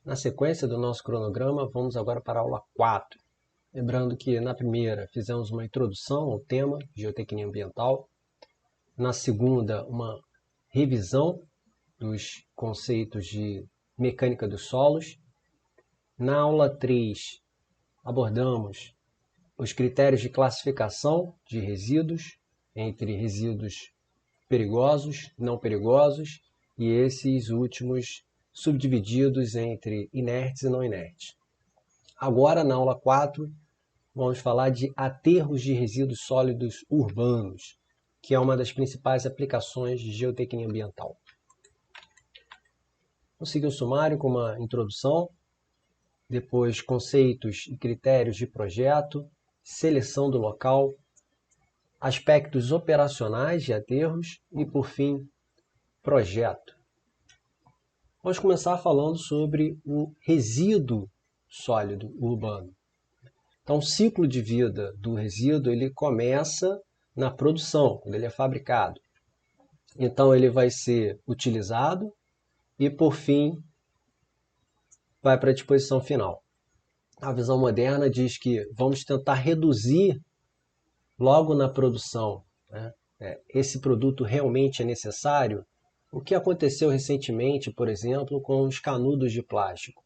Na sequência do nosso cronograma, vamos agora para a aula 4. Lembrando que na primeira fizemos uma introdução ao tema geotecnia ambiental. Na segunda, uma revisão dos conceitos de mecânica dos solos. Na aula 3, abordamos os critérios de classificação de resíduos, entre resíduos perigosos, não perigosos, e esses últimos subdivididos entre inertes e não inertes. Agora, na aula 4, vamos falar de aterros de resíduos sólidos urbanos, que é uma das principais aplicações de geotecnia ambiental. Vamos seguir o sumário com uma introdução, depois conceitos e critérios de projeto, seleção do local, aspectos operacionais de aterros e, por fim, projeto. Vamos começar falando sobre o resíduo sólido urbano. Então, o ciclo de vida do resíduo ele começa na produção, quando ele é fabricado. Então, ele vai ser utilizado e, por fim, vai para a disposição final. A visão moderna diz que vamos tentar reduzir logo na produção, né? Esse produto realmente é necessário? O que aconteceu recentemente, por exemplo, com os canudos de plástico.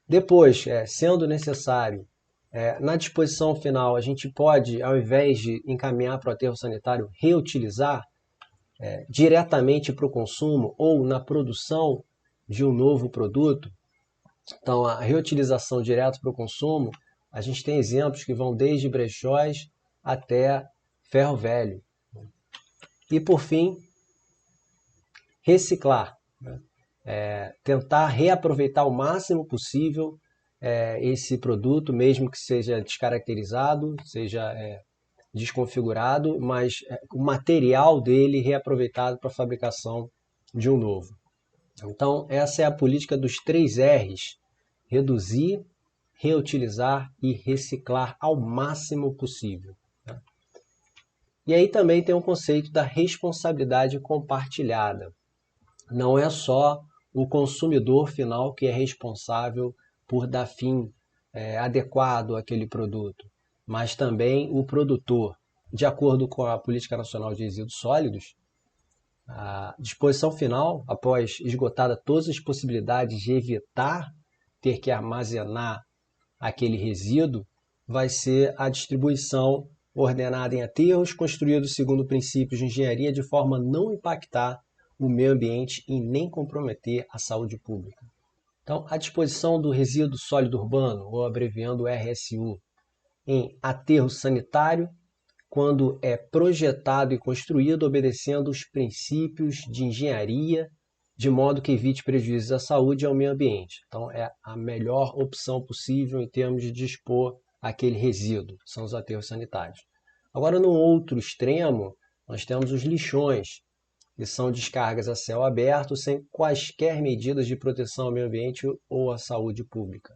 Depois, sendo necessário, na disposição final, a gente pode, ao invés de encaminhar para o aterro sanitário, reutilizar diretamente para o consumo ou na produção de um novo produto. Então, a reutilização direto para o consumo, a gente tem exemplos que vão desde brechós até ferro velho. E, por fim, reciclar. Tentar reaproveitar o máximo possível esse produto, mesmo que seja descaracterizado, seja desconfigurado, mas o material dele reaproveitado para a fabricação de um novo. Então, essa é a política dos 3 R's: reduzir, reutilizar e reciclar ao máximo possível. E aí também tem o conceito da responsabilidade compartilhada. Não é só o consumidor final que é responsável por dar fim adequado àquele produto, mas também o produtor. De acordo com a Política Nacional de Resíduos Sólidos, a disposição final, após esgotada todas as possibilidades de evitar ter que armazenar aquele resíduo, vai ser a distribuição ordenada em aterros construídos segundo princípios de engenharia de forma a não impactar o meio ambiente e nem comprometer a saúde pública. Então, a disposição do resíduo sólido urbano, ou abreviando RSU, em aterro sanitário, quando é projetado e construído obedecendo os princípios de engenharia, de modo que evite prejuízos à saúde e ao meio ambiente. Então, é a melhor opção possível em termos de dispor aquele resíduo, são os aterros sanitários. Agora, no outro extremo, nós temos os lixões, que são descargas a céu aberto sem quaisquer medidas de proteção ao meio ambiente ou à saúde pública.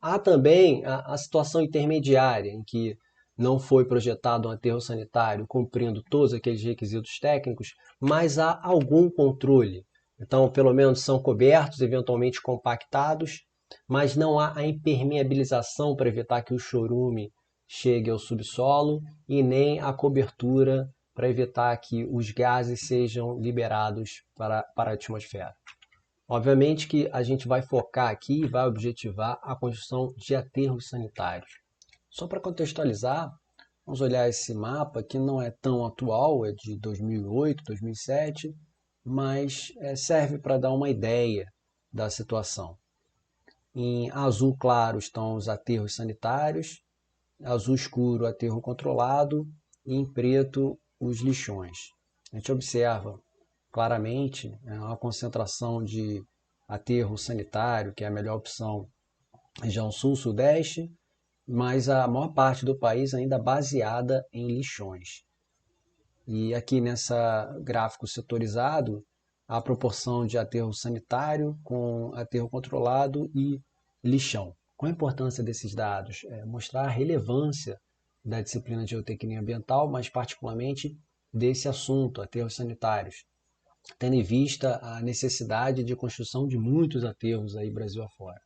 Há também a situação intermediária, em que não foi projetado um aterro sanitário cumprindo todos aqueles requisitos técnicos, mas há algum controle. Então, pelo menos são cobertos, eventualmente compactados, mas não há a impermeabilização para evitar que o chorume chegue ao subsolo e nem a cobertura para evitar que os gases sejam liberados para a atmosfera. Obviamente que a gente vai focar aqui e vai objetivar a construção de aterros sanitários. Só para contextualizar, vamos olhar esse mapa que não é tão atual, é de 2008, 2007, mas serve para dar uma ideia da situação. Em azul claro estão os aterros sanitários, azul escuro aterro controlado e em preto os lixões. A gente observa claramente uma concentração de aterro sanitário, que é a melhor opção, região sul-sudeste, mas a maior parte do país ainda baseada em lixões. E aqui nessa gráfico setorizado, a proporção de aterro sanitário com aterro controlado e lixão. Qual a importância desses dados? Mostrar a relevância da disciplina de geotecnia ambiental, mas particularmente desse assunto, aterros sanitários. tendo em vista a necessidade de construção de muitos aterros aí Brasil afora.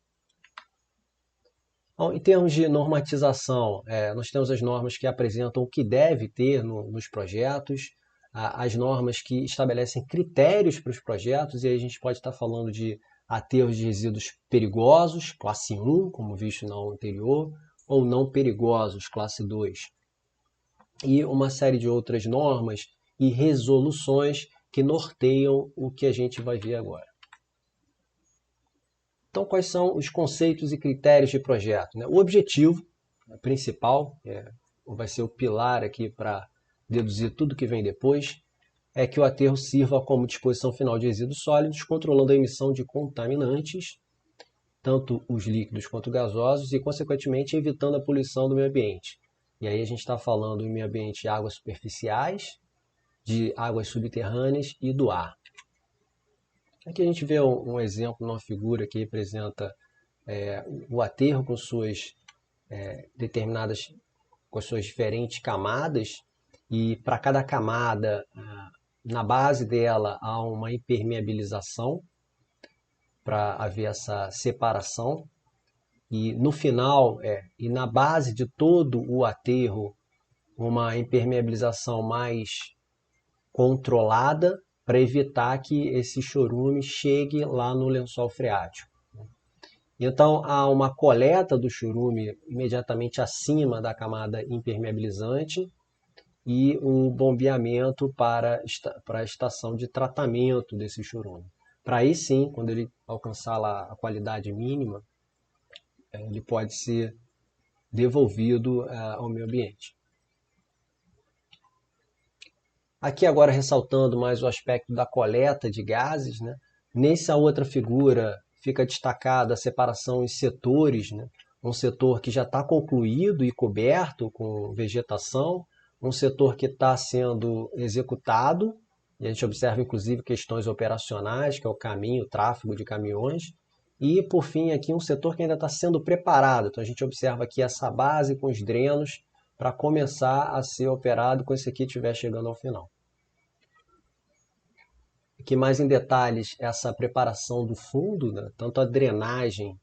Bom, em termos de normatização, nós temos as normas que apresentam o que deve ter nos projetos, as normas que estabelecem critérios para os projetos, e aí a gente pode estar falando de aterros de resíduos perigosos, classe 1, como visto na aula anterior, ou não perigosos, classe 2. E uma série de outras normas e resoluções que norteiam o que a gente vai ver agora. Então, quais são os conceitos e critérios de projeto? O objetivo principal, vai ser o pilar aqui para deduzir tudo que vem depois, é que o aterro sirva como disposição final de resíduos sólidos, controlando a emissão de contaminantes, tanto os líquidos quanto gasosos, e, consequentemente, evitando a poluição do meio ambiente. E aí a gente está falando do meio ambiente de águas superficiais, de águas subterrâneas e do ar. Aqui a gente vê um exemplo numa figura que representa o aterro com suas com suas diferentes camadas, e para cada camada, na base dela, há uma impermeabilização para haver essa separação, e no final, e na base de todo o aterro, uma impermeabilização mais controlada, para evitar que esse chorume chegue lá no lençol freático. Então, há uma coleta do chorume imediatamente acima da camada impermeabilizante e um bombeamento para a estação de tratamento desse chorume. Para aí sim, quando ele alcançar lá a qualidade mínima, ele pode ser devolvido ao meio ambiente. Aqui agora ressaltando mais o aspecto da coleta de gases, né? Nessa outra figura fica destacada a separação em setores, né? Um setor que já está concluído e coberto com vegetação, um setor que está sendo executado, e a gente observa inclusive questões operacionais, que é o caminho, o tráfego de caminhões, e por fim aqui um setor que ainda está sendo preparado. Então a gente observa aqui essa base com os drenos, para começar a ser operado quando esse aqui estiver chegando ao final. Aqui mais em detalhes essa preparação do fundo, né? Tanto a drenagem,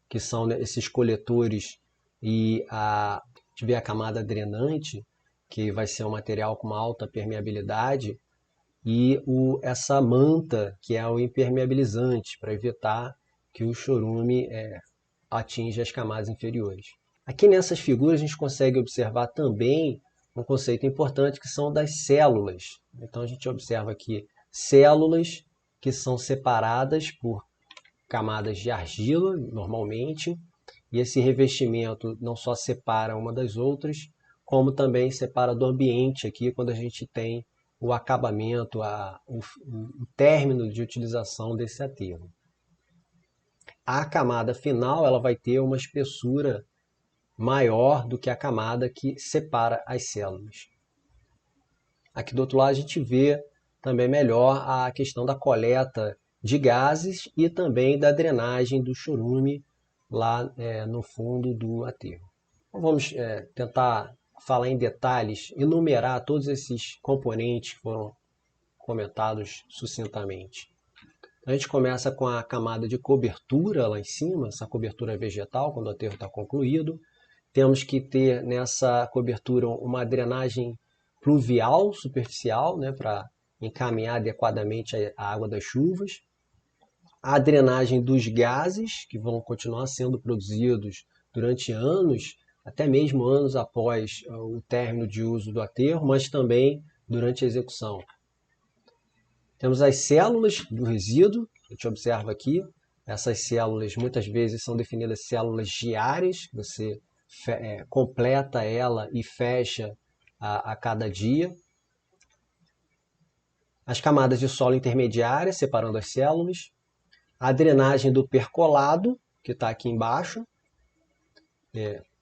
que são esses coletores, e tiver a camada drenante, que vai ser um material com uma alta permeabilidade, e essa manta, que é o impermeabilizante, para evitar que o chorume atinja as camadas inferiores. Aqui nessas figuras a gente consegue observar também um conceito importante, que são das células. Então a gente observa aqui células que são separadas por camadas de argila, normalmente, e esse revestimento não só separa uma das outras, como também separa do ambiente aqui, quando a gente tem o acabamento, o término de utilização desse aterro. A camada final ela vai ter uma espessura maior do que a camada que separa as células. Aqui do outro lado a gente vê também melhor a questão da coleta de gases e também da drenagem do chorume lá no fundo do aterro. Então, vamos tentar falar em detalhes, enumerar todos esses componentes que foram comentados sucintamente. A gente começa com a camada de cobertura lá em cima, essa cobertura vegetal, quando o aterro está concluído. Temos que ter nessa cobertura uma drenagem pluvial superficial, né, para encaminhar adequadamente a água das chuvas. A drenagem dos gases, que vão continuar sendo produzidos durante anos, até mesmo anos após o término de uso do aterro, mas também durante a execução. Temos as células do resíduo, a gente observa aqui. Essas células muitas vezes são definidas células diárias, que você completa ela e fecha a cada dia. As camadas de solo intermediárias, separando as células. A drenagem do percolado, que está aqui embaixo.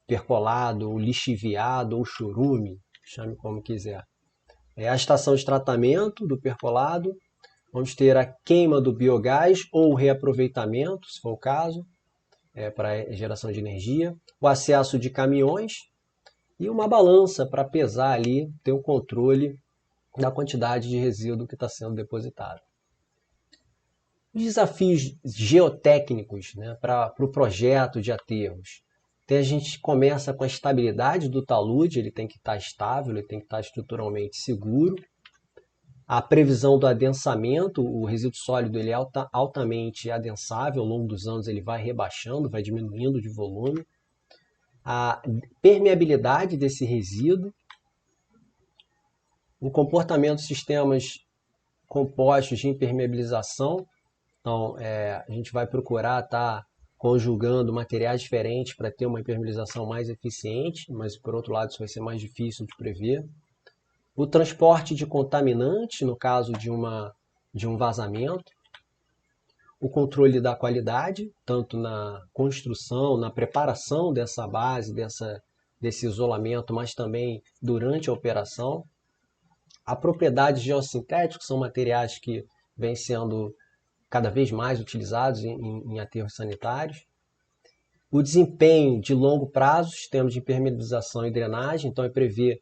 Percolado, ou lixiviado, ou chorume, chame como quiser. A estação de tratamento do percolado. Vamos ter a queima do biogás ou reaproveitamento, se for o caso, para geração de energia. O acesso de caminhões e uma balança para pesar ali, ter o controle da quantidade de resíduo que está sendo depositado. Os desafios geotécnicos, né, para o projeto de aterros. Então a gente começa com a estabilidade do talude, ele tem que estar estável, ele tem que estar estruturalmente seguro. A previsão do adensamento, o resíduo sólido ele é altamente adensável, ao longo dos anos ele vai rebaixando, vai diminuindo de volume. A permeabilidade desse resíduo, o comportamento de sistemas compostos de impermeabilização. Então, a gente vai procurar estar conjugando materiais diferentes para ter uma impermeabilização mais eficiente, mas por outro lado isso vai ser mais difícil de prever. O transporte de contaminantes, no caso de um vazamento. O controle da qualidade, tanto na construção, na preparação dessa base, desse isolamento, mas também durante a operação. A propriedade geossintética, que são materiais que vêm sendo cada vez mais utilizados em aterros sanitários. O desempenho de longo prazo, sistemas de impermeabilização e drenagem, então é prever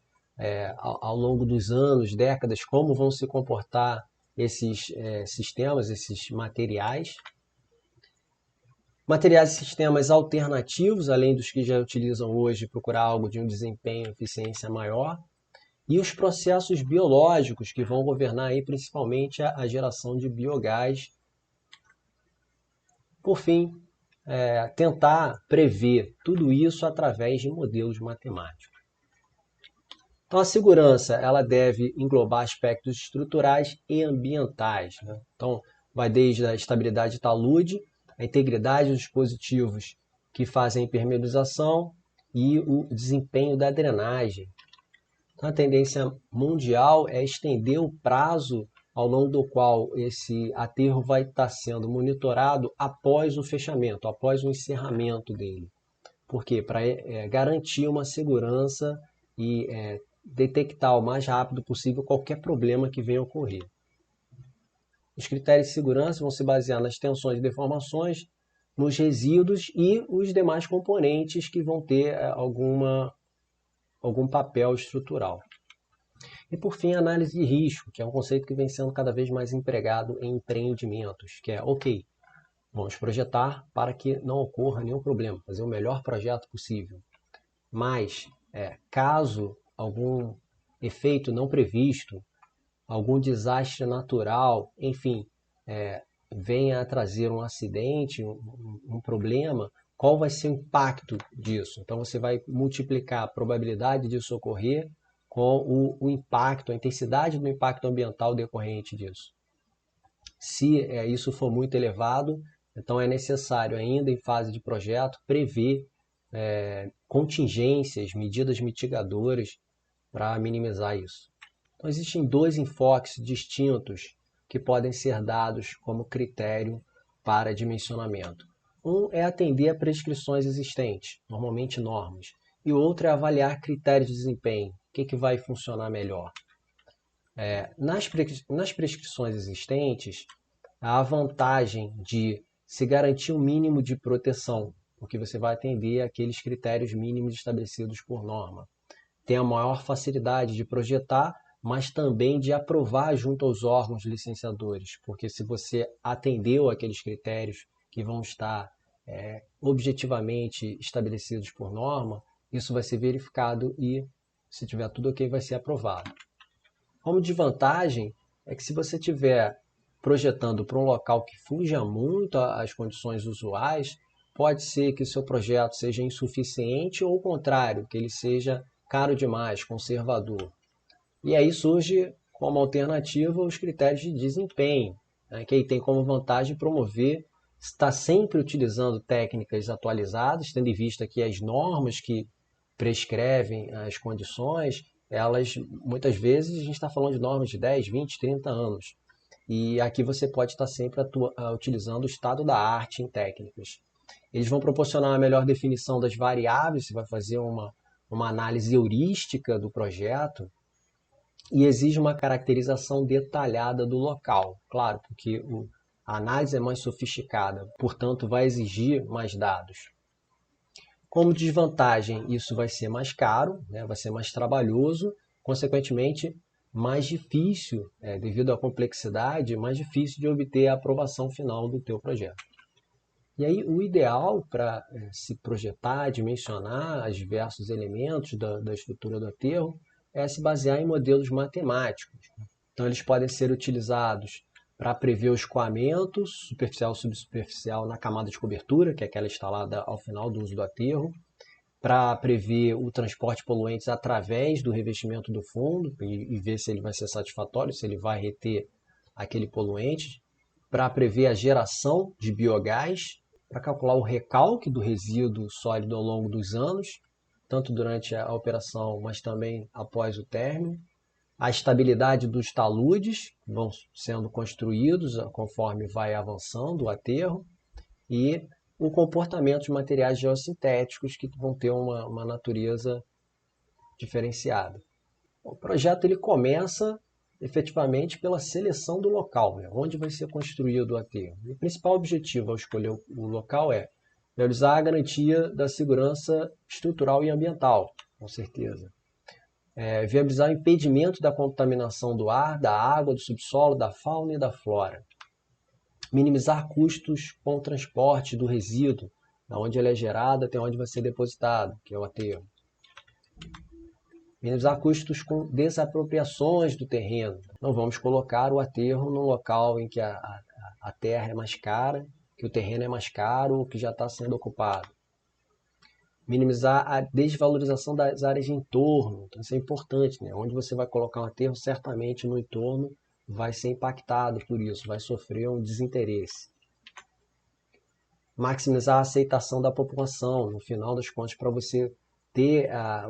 ao longo dos anos, décadas, como vão se comportar esses sistemas, esses materiais. Materiais e sistemas alternativos, além dos que já utilizam hoje, procurar algo de um desempenho e eficiência maior. E os processos biológicos, que vão governar aí principalmente a geração de biogás. Por fim, tentar prever tudo isso através de modelos matemáticos. Então, a segurança ela deve englobar aspectos estruturais e ambientais, né? Então, vai desde a estabilidade de talude, a integridade dos dispositivos que fazem a impermeabilização e o desempenho da drenagem. Então, a tendência mundial é estender o prazo ao longo do qual esse aterro vai estar sendo monitorado após o fechamento, após o encerramento dele. Por quê? Para garantir uma segurança e detectar o mais rápido possível qualquer problema que venha a ocorrer. Os critérios de segurança vão se basear nas tensões e deformações, nos resíduos e os demais componentes que vão ter algum papel estrutural. E por fim, a análise de risco, que é um conceito que vem sendo cada vez mais empregado em empreendimentos, que é, ok, vamos projetar para que não ocorra nenhum problema, fazer o melhor projeto possível. Mas, caso algum efeito não previsto, algum desastre natural, enfim, venha a trazer um acidente, um problema, qual vai ser o impacto disso? Então você vai multiplicar a probabilidade disso ocorrer com o impacto, a intensidade do impacto ambiental decorrente disso. Se isso for muito elevado, então é necessário ainda em fase de projeto prever contingências, medidas mitigadoras para minimizar isso. Então existem dois enfoques distintos que podem ser dados como critério para dimensionamento. Um é atender a prescrições existentes, normalmente normas, e o outro é avaliar critérios de desempenho, o que vai funcionar melhor. Nas prescrições existentes, há a vantagem de se garantir um mínimo de proteção, porque você vai atender aqueles critérios mínimos estabelecidos por norma. Tem a maior facilidade de projetar, mas também de aprovar junto aos órgãos licenciadores, porque se você atendeu aqueles critérios que vão estar objetivamente estabelecidos por norma, isso vai ser verificado e, se tiver tudo ok, vai ser aprovado. Como desvantagem é que se você estiver projetando para um local que fuja muito às condições usuais, pode ser que o seu projeto seja insuficiente ou o contrário, que ele seja caro demais, conservador. E aí surge como alternativa os critérios de desempenho, né, que aí tem como vantagem promover, estar sempre utilizando técnicas atualizadas, tendo em vista que as normas que prescrevem as condições, elas muitas vezes a gente está falando de normas de 10, 20, 30 anos. E aqui você pode estar sempre utilizando o estado da arte em técnicas. Eles vão proporcionar uma melhor definição das variáveis, você vai fazer uma análise heurística do projeto e exige uma caracterização detalhada do local. Claro, porque a análise é mais sofisticada, portanto vai exigir mais dados. Como desvantagem, isso vai ser mais caro, né? Vai ser mais trabalhoso, consequentemente mais difícil, devido à complexidade, mais difícil de obter a aprovação final do teu projeto. E aí o ideal para se projetar, dimensionar os diversos elementos da estrutura do aterro é se basear em modelos matemáticos. Então eles podem ser utilizados para prever o escoamento superficial e subsuperficial na camada de cobertura, que é aquela instalada ao final do uso do aterro, para prever o transporte de poluentes através do revestimento do fundo e ver se ele vai ser satisfatório, se ele vai reter aquele poluente, para prever a geração de biogás, para calcular o recalque do resíduo sólido ao longo dos anos, tanto durante a operação, mas também após o término, a estabilidade dos taludes, que vão sendo construídos conforme vai avançando o aterro, e o comportamento de materiais geossintéticos que vão ter uma natureza diferenciada. O projeto ele começa efetivamente pela seleção do local, onde vai ser construído o aterro. O principal objetivo ao escolher o local é realizar a garantia da segurança estrutural e ambiental, com certeza. Viabilizar o impedimento da contaminação do ar, da água, do subsolo, da fauna e da flora. Minimizar custos com o transporte do resíduo, da onde ele é gerado até onde vai ser depositado, que é o aterro. Minimizar custos com desapropriações do terreno. Não vamos colocar o aterro num local em que a terra é mais cara, que o terreno é mais caro, que já está sendo ocupado. Minimizar a desvalorização das áreas de entorno. Então isso é importante, né? Onde você vai colocar um aterro, certamente no entorno vai ser impactado por isso, vai sofrer um desinteresse. Maximizar a aceitação da população, no final das contas, para você ter a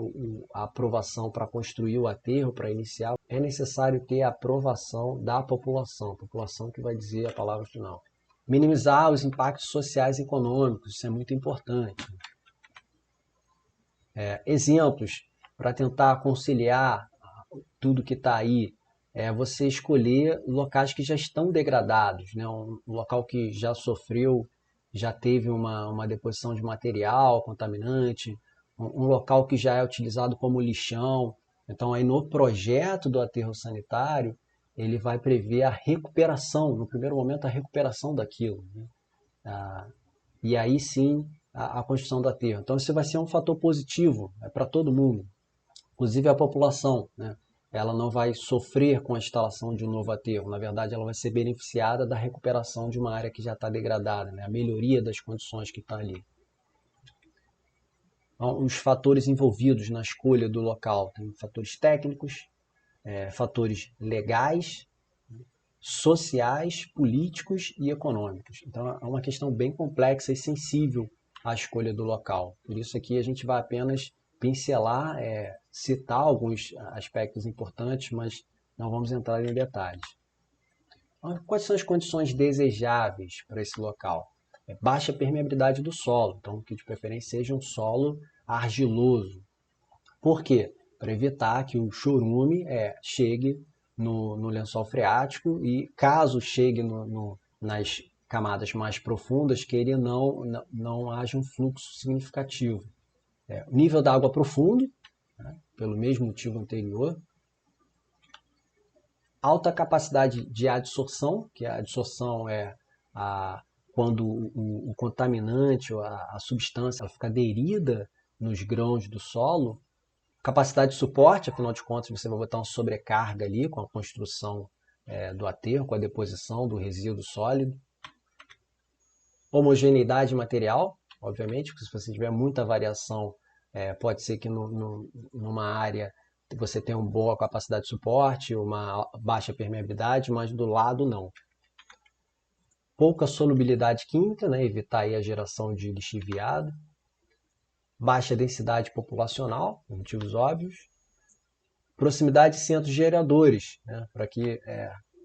aprovação para construir o aterro, para iniciar, é necessário ter a aprovação da população, a população que vai dizer a palavra final. Minimizar os impactos sociais e econômicos, isso é muito importante. Exemplos para tentar conciliar tudo que está aí, você escolher locais que já estão degradados, né? Um local que já sofreu, já teve uma deposição de material contaminante, um local que já é utilizado como lixão. Então, aí no projeto do aterro sanitário, ele vai prever a recuperação, no primeiro momento, a recuperação daquilo, né? E aí sim, a construção do aterro. Então, isso vai ser um fator positivo para todo mundo, inclusive a população, né? Ela não vai sofrer com a instalação de um novo aterro. Na verdade, ela vai ser beneficiada da recuperação de uma área que já está degradada, né? A melhoria das condições que estão ali. Então, os fatores envolvidos na escolha do local. Tem fatores técnicos, fatores legais, sociais, políticos e econômicos. Então, é uma questão bem complexa e sensível à escolha do local. Por isso aqui a gente vai apenas pincelar, citar alguns aspectos importantes, mas não vamos entrar em detalhes. Então, quais são as condições desejáveis para esse local? Baixa permeabilidade do solo, então que de preferência seja um solo argiloso. Por quê? Para evitar que o chorume chegue no lençol freático e, caso chegue nas camadas mais profundas, que ele não haja um fluxo significativo. O nível da água profundo, né, pelo mesmo motivo anterior. Alta capacidade de adsorção, que a adsorção é quando o contaminante ou a substância ela fica aderida nos grãos do solo. Capacidade de suporte, afinal de contas você vai botar uma sobrecarga ali com a construção do aterro, com a deposição do resíduo sólido. Homogeneidade material, obviamente, porque se você tiver muita variação, pode ser que numa área você tenha uma boa capacidade de suporte, uma baixa permeabilidade, mas do lado não. Pouca solubilidade química, né? Evitar aí a geração de lixiviado. Baixa densidade populacional, por motivos óbvios. Proximidade de centros geradores, né? Para que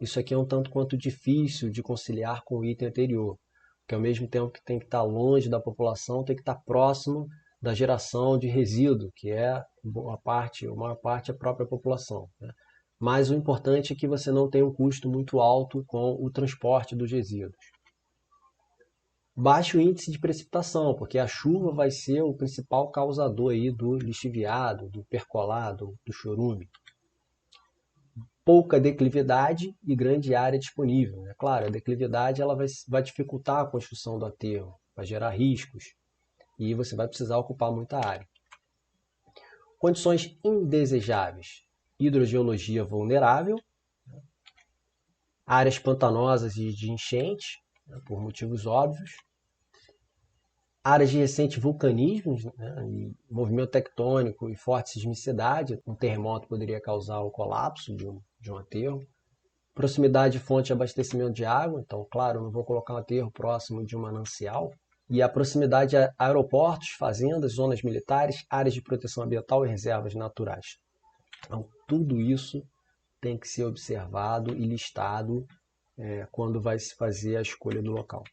isso aqui é um tanto quanto difícil de conciliar com o item anterior, porque ao mesmo tempo que tem que estar longe da população, tem que estar próximo da geração de resíduo, que é a maior parte a própria população, né? Mas o importante é que você não tenha um custo muito alto com o transporte dos resíduos. Baixo índice de precipitação, porque a chuva vai ser o principal causador aí do lixiviado, do percolado, do chorume. pouca declividade e grande área disponível. É claro, a declividade ela vai dificultar a construção do aterro, vai gerar riscos e você vai precisar ocupar muita área. Condições indesejáveis: hidrogeologia vulnerável, áreas pantanosas e de enchente, por motivos óbvios, áreas de recente vulcanismo, e movimento tectônico e forte sismicidade. Um terremoto poderia causar o colapso de um aterro. Proximidade de fonte de abastecimento de água, então, claro, eu não vou colocar um aterro próximo de um manancial. E a proximidade a aeroportos, fazendas, zonas militares, áreas de proteção ambiental e reservas naturais. Então, tudo isso tem que ser observado e listado quando vai se fazer a escolha do local.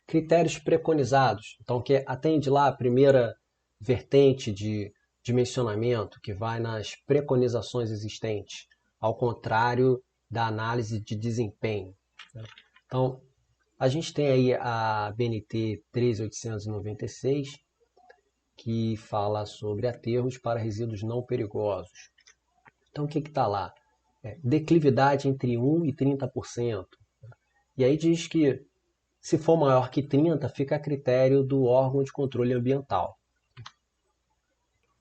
Critérios preconizados, então, que atende lá a primeira vertente de dimensionamento, que vai nas preconizações existentes, ao contrário da análise de desempenho. Então, a gente tem aí a BNT 13896, que fala sobre aterros para resíduos não perigosos. Então, o que está lá? Declividade entre 1% e 30%. E aí diz que, se for maior que 30%, fica a critério do órgão de controle ambiental.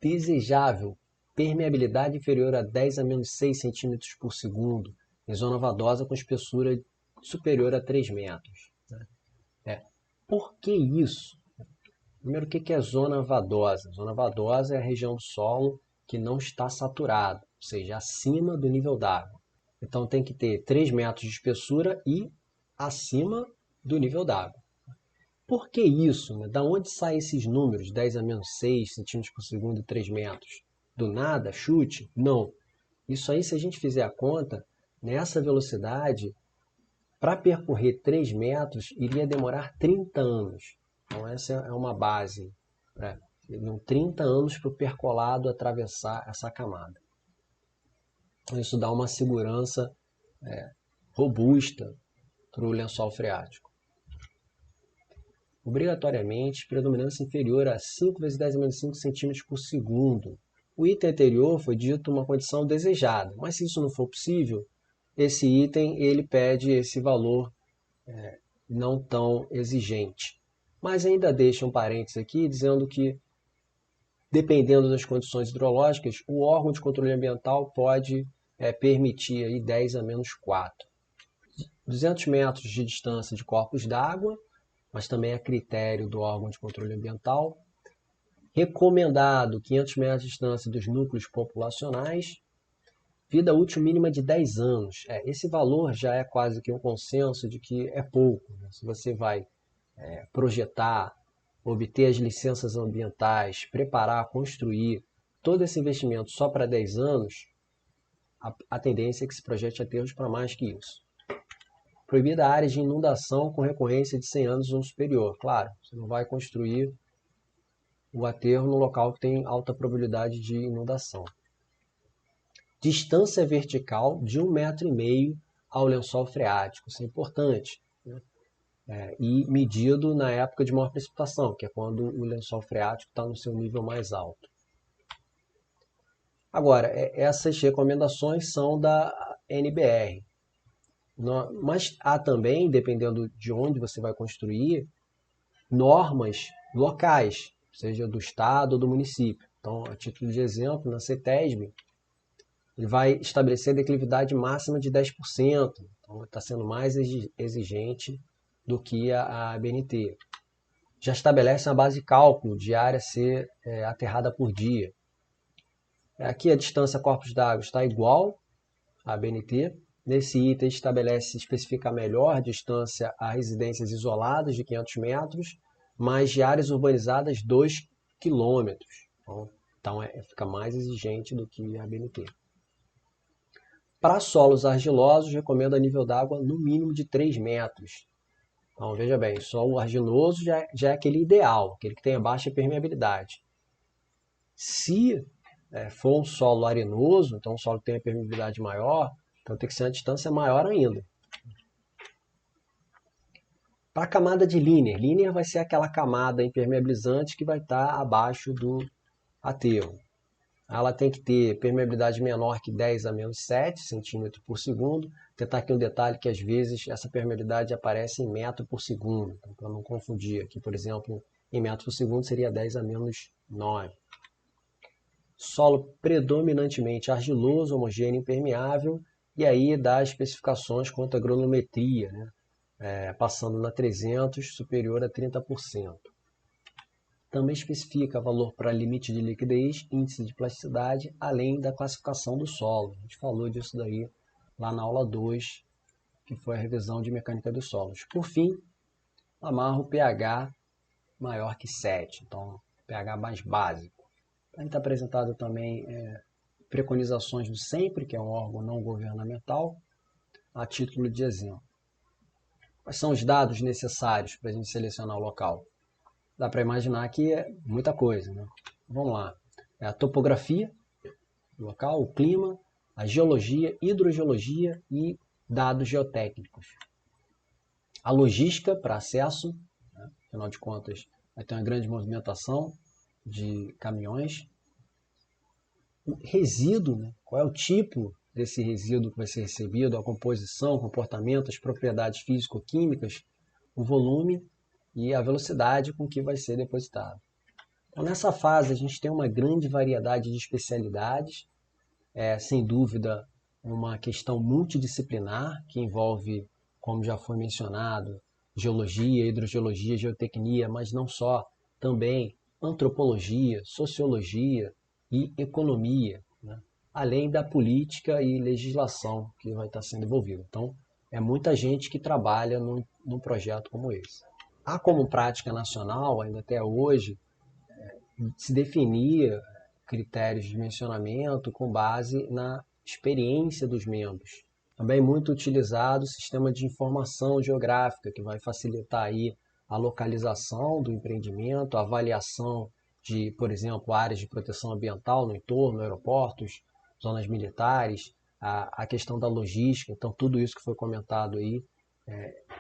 Desejável: permeabilidade inferior a 10 a menos 6 centímetros por segundo, em zona vadosa com espessura superior a 3 metros. Por que isso? Primeiro, o que é zona vadosa? Zona vadosa é a região do solo que não está saturada, ou seja, acima do nível d'água. Então tem que ter 3 metros de espessura e acima do nível d'água. Por que isso? Da onde saem esses números, 10 a menos 6 centímetros por segundo e 3 metros? Do nada? Chute? Não. Isso aí, se a gente fizer a conta, nessa velocidade, para percorrer 3 metros, iria demorar 30 anos. Então essa é uma base. Seriam 30 anos para o percolado atravessar essa camada. Isso dá uma segurança robusta para o lençol freático. Obrigatoriamente, predominância inferior a 5 vezes 10 a menos 5 centímetros por segundo. O item anterior foi dito uma condição desejada, mas se isso não for possível, esse item ele pede esse valor não tão exigente. Mas ainda deixa um parênteses aqui dizendo que, dependendo das condições hidrológicas, o órgão de controle ambiental pode permitir aí 10 a menos 4. 200 metros de distância de corpos d'água, mas também a critério do órgão de controle ambiental. Recomendado 500 metros de distância dos núcleos populacionais. Vida útil mínima de 10 anos. Esse valor já é quase que um consenso de que é pouco. Se você vai projetar, obter as licenças ambientais, preparar, construir, todo esse investimento só para 10 anos, a tendência é que se projete aterros para mais que isso. Proibida a área de inundação com recorrência de 100 anos ou superior. Claro, você não vai construir o aterro no local que tem alta probabilidade de inundação. Distância vertical de 1,5 m ao lençol freático. Isso é importante. E medido na época de maior precipitação, que é quando o lençol freático está no seu nível mais alto. Agora, essas recomendações são da NBR. Mas há também, dependendo de onde você vai construir, normas locais, seja do estado ou do município. Então, a título de exemplo, na CETESB, ele vai estabelecer a declividade máxima de 10%. Então, está sendo mais exigente do que a BNT. Já estabelece uma base de cálculo de área a ser aterrada por dia. Aqui a distância a corpos d'água está igual à BNT. Nesse item especifica a melhor distância a residências isoladas de 500 metros, mas de áreas urbanizadas 2 km. Então fica mais exigente do que a BNT. Para solos argilosos, recomenda nível d'água no mínimo de 3 metros. Então veja bem, solo arginoso já é aquele ideal, aquele que tem a baixa permeabilidade. Se for um solo arenoso, então um solo que tem a permeabilidade maior, então tem que ser uma distância maior ainda. Para a camada de linear vai ser aquela camada impermeabilizante que vai estar abaixo do aterro. ela tem que ter permeabilidade menor que 10 a menos 7 centímetros por segundo. Tentar aqui um detalhe que às vezes essa permeabilidade aparece em metro por segundo, então, para não confundir. Aqui, por exemplo, em metro por segundo seria 10 a menos 9. Solo predominantemente argiloso, homogêneo e impermeável, e aí dá especificações quanto à granulometria, né? Passando na 300, superior a 30%. Também especifica valor para limite de liquidez, índice de plasticidade, além da classificação do solo. A gente falou disso daí lá na aula 2, que foi a revisão de mecânica dos solos. Por fim, amarra o pH maior que 7, então pH mais básico. A gente está apresentado também preconizações do SEMPRE, que é um órgão não governamental, a título de exemplo. Quais são os dados necessários para a gente selecionar o local? Dá para imaginar que é muita coisa, né? Vamos lá. É a topografia do local, o clima, a geologia, hidrogeologia e dados geotécnicos. A logística para acesso, né? Afinal de contas, vai ter uma grande movimentação de caminhões. O resíduo, né? Qual é o tipo desse resíduo que vai ser recebido, a composição, o comportamento, as propriedades físico-químicas, o volume e a velocidade com que vai ser depositado. Então, nessa fase, a gente tem uma grande variedade de especialidades, sem dúvida, uma questão multidisciplinar, que envolve, como já foi mencionado, geologia, hidrogeologia, geotecnia, mas não só, também antropologia, sociologia e economia, né? Além da política e legislação que vai estar sendo envolvida. Então, é muita gente que trabalha num projeto como esse. Há como prática nacional, ainda até hoje, se definir critérios de dimensionamento com base na experiência dos membros. Também muito utilizado o sistema de informação geográfica, que vai facilitar aí a localização do empreendimento, a avaliação de, por exemplo, áreas de proteção ambiental no entorno, aeroportos, zonas militares, a questão da logística. Então, tudo isso que foi comentado aí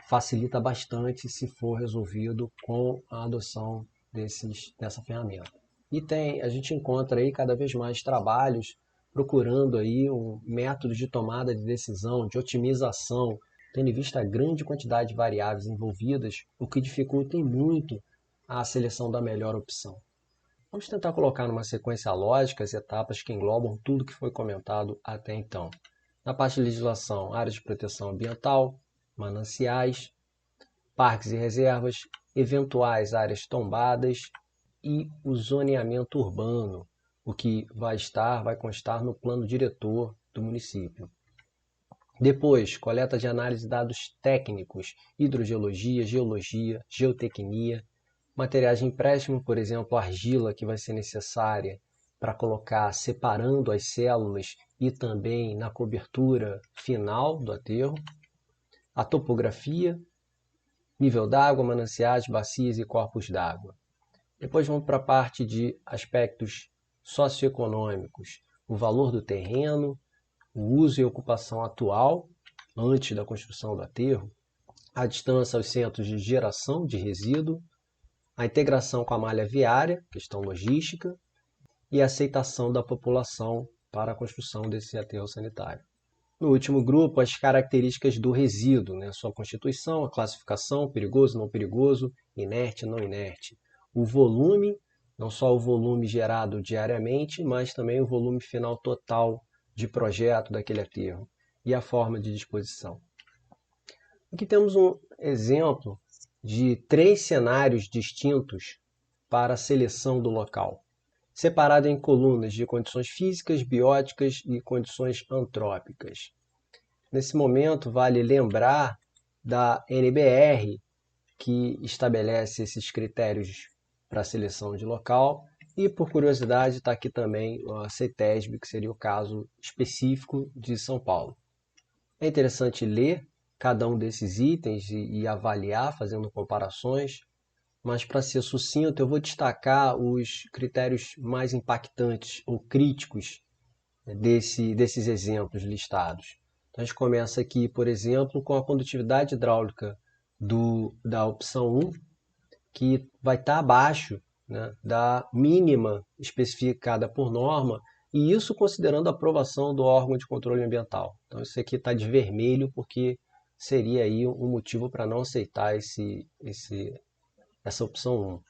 facilita bastante se for resolvido com a adoção dessa ferramenta. E a gente encontra aí cada vez mais trabalhos procurando aí um método de tomada de decisão, de otimização, tendo em vista a grande quantidade de variáveis envolvidas, o que dificulta muito a seleção da melhor opção. Vamos tentar colocar numa sequência lógica as etapas que englobam tudo que foi comentado até então. Na parte de legislação, áreas de proteção ambiental, mananciais, parques e reservas, eventuais áreas tombadas e o zoneamento urbano, o que vai constar no plano diretor do município. Depois, coleta de análise de dados técnicos, hidrogeologia, geologia, geotecnia, materiais de empréstimo, por exemplo, argila que vai ser necessária para colocar separando as células e também na cobertura final do aterro, a topografia, nível d'água, mananciais, bacias e corpos d'água. Depois vamos para a parte de aspectos socioeconômicos, o valor do terreno, o uso e ocupação atual, antes da construção do aterro, a distância aos centros de geração de resíduo, a integração com a malha viária, questão logística, e a aceitação da população para a construção desse aterro sanitário. No último grupo, as características do resíduo, né? Sua constituição, a classificação, perigoso, não perigoso, inerte, não inerte. O volume, não só o volume gerado diariamente, mas também o volume final total de projeto daquele aterro e a forma de disposição. Aqui temos um exemplo de 3 cenários distintos para a seleção do local, separado em colunas de condições físicas, bióticas e condições antrópicas. Nesse momento, vale lembrar da NBR, que estabelece esses critérios para a seleção de local, e por curiosidade está aqui também a CETESB, que seria o caso específico de São Paulo. É interessante ler cada um desses itens e avaliar, fazendo comparações, mas para ser sucinto eu vou destacar os critérios mais impactantes ou críticos desses exemplos listados. Então, a gente começa aqui, por exemplo, com a condutividade hidráulica da opção 1, que vai estar abaixo, né, da mínima especificada por norma E isso considerando a aprovação do órgão de controle ambiental. Então isso aqui está de vermelho porque seria aí um motivo para não aceitar essa opção 1.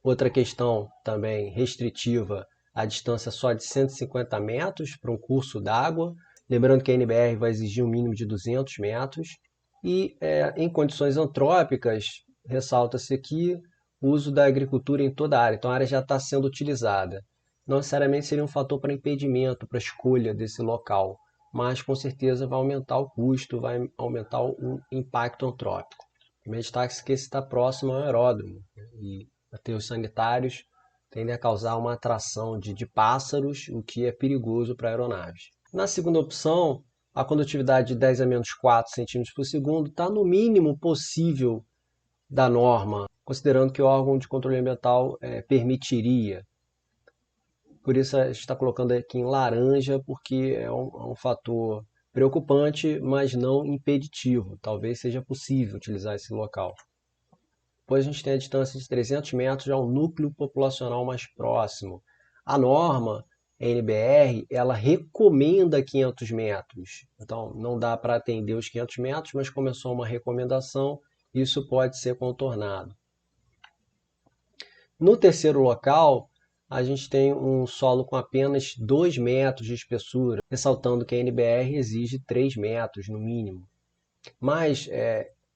Outra questão também restritiva, a distância só de 150 metros para um curso d'água. Lembrando que a NBR vai exigir um mínimo de 200 metros. E em condições antrópicas, ressalta-se aqui o uso da agricultura em toda a área. Então a área já está sendo utilizada. Não necessariamente seria um fator para impedimento, para escolha desse local, mas com certeza vai aumentar o custo, vai aumentar o impacto antrópico. Primeiro destaque que esse está próximo ao aeródromo, e aterros sanitários tendem a causar uma atração de pássaros, o que é perigoso para aeronaves. Na segunda opção, a condutividade de 10 a menos 4 centímetros por segundo está no mínimo possível da norma, considerando que o órgão de controle ambiental permitiria. Por isso a gente está colocando aqui em laranja, porque é um fator preocupante, mas não impeditivo. Talvez seja possível utilizar esse local. Depois a gente tem a distância de 300 metros ao núcleo populacional mais próximo. A norma, a NBR, ela recomenda 500 metros. Então não dá para atender os 500 metros, mas como é só uma recomendação, isso pode ser contornado. No terceiro local, a gente tem um solo com apenas 2 metros de espessura, ressaltando que a NBR exige 3 metros no mínimo. Mas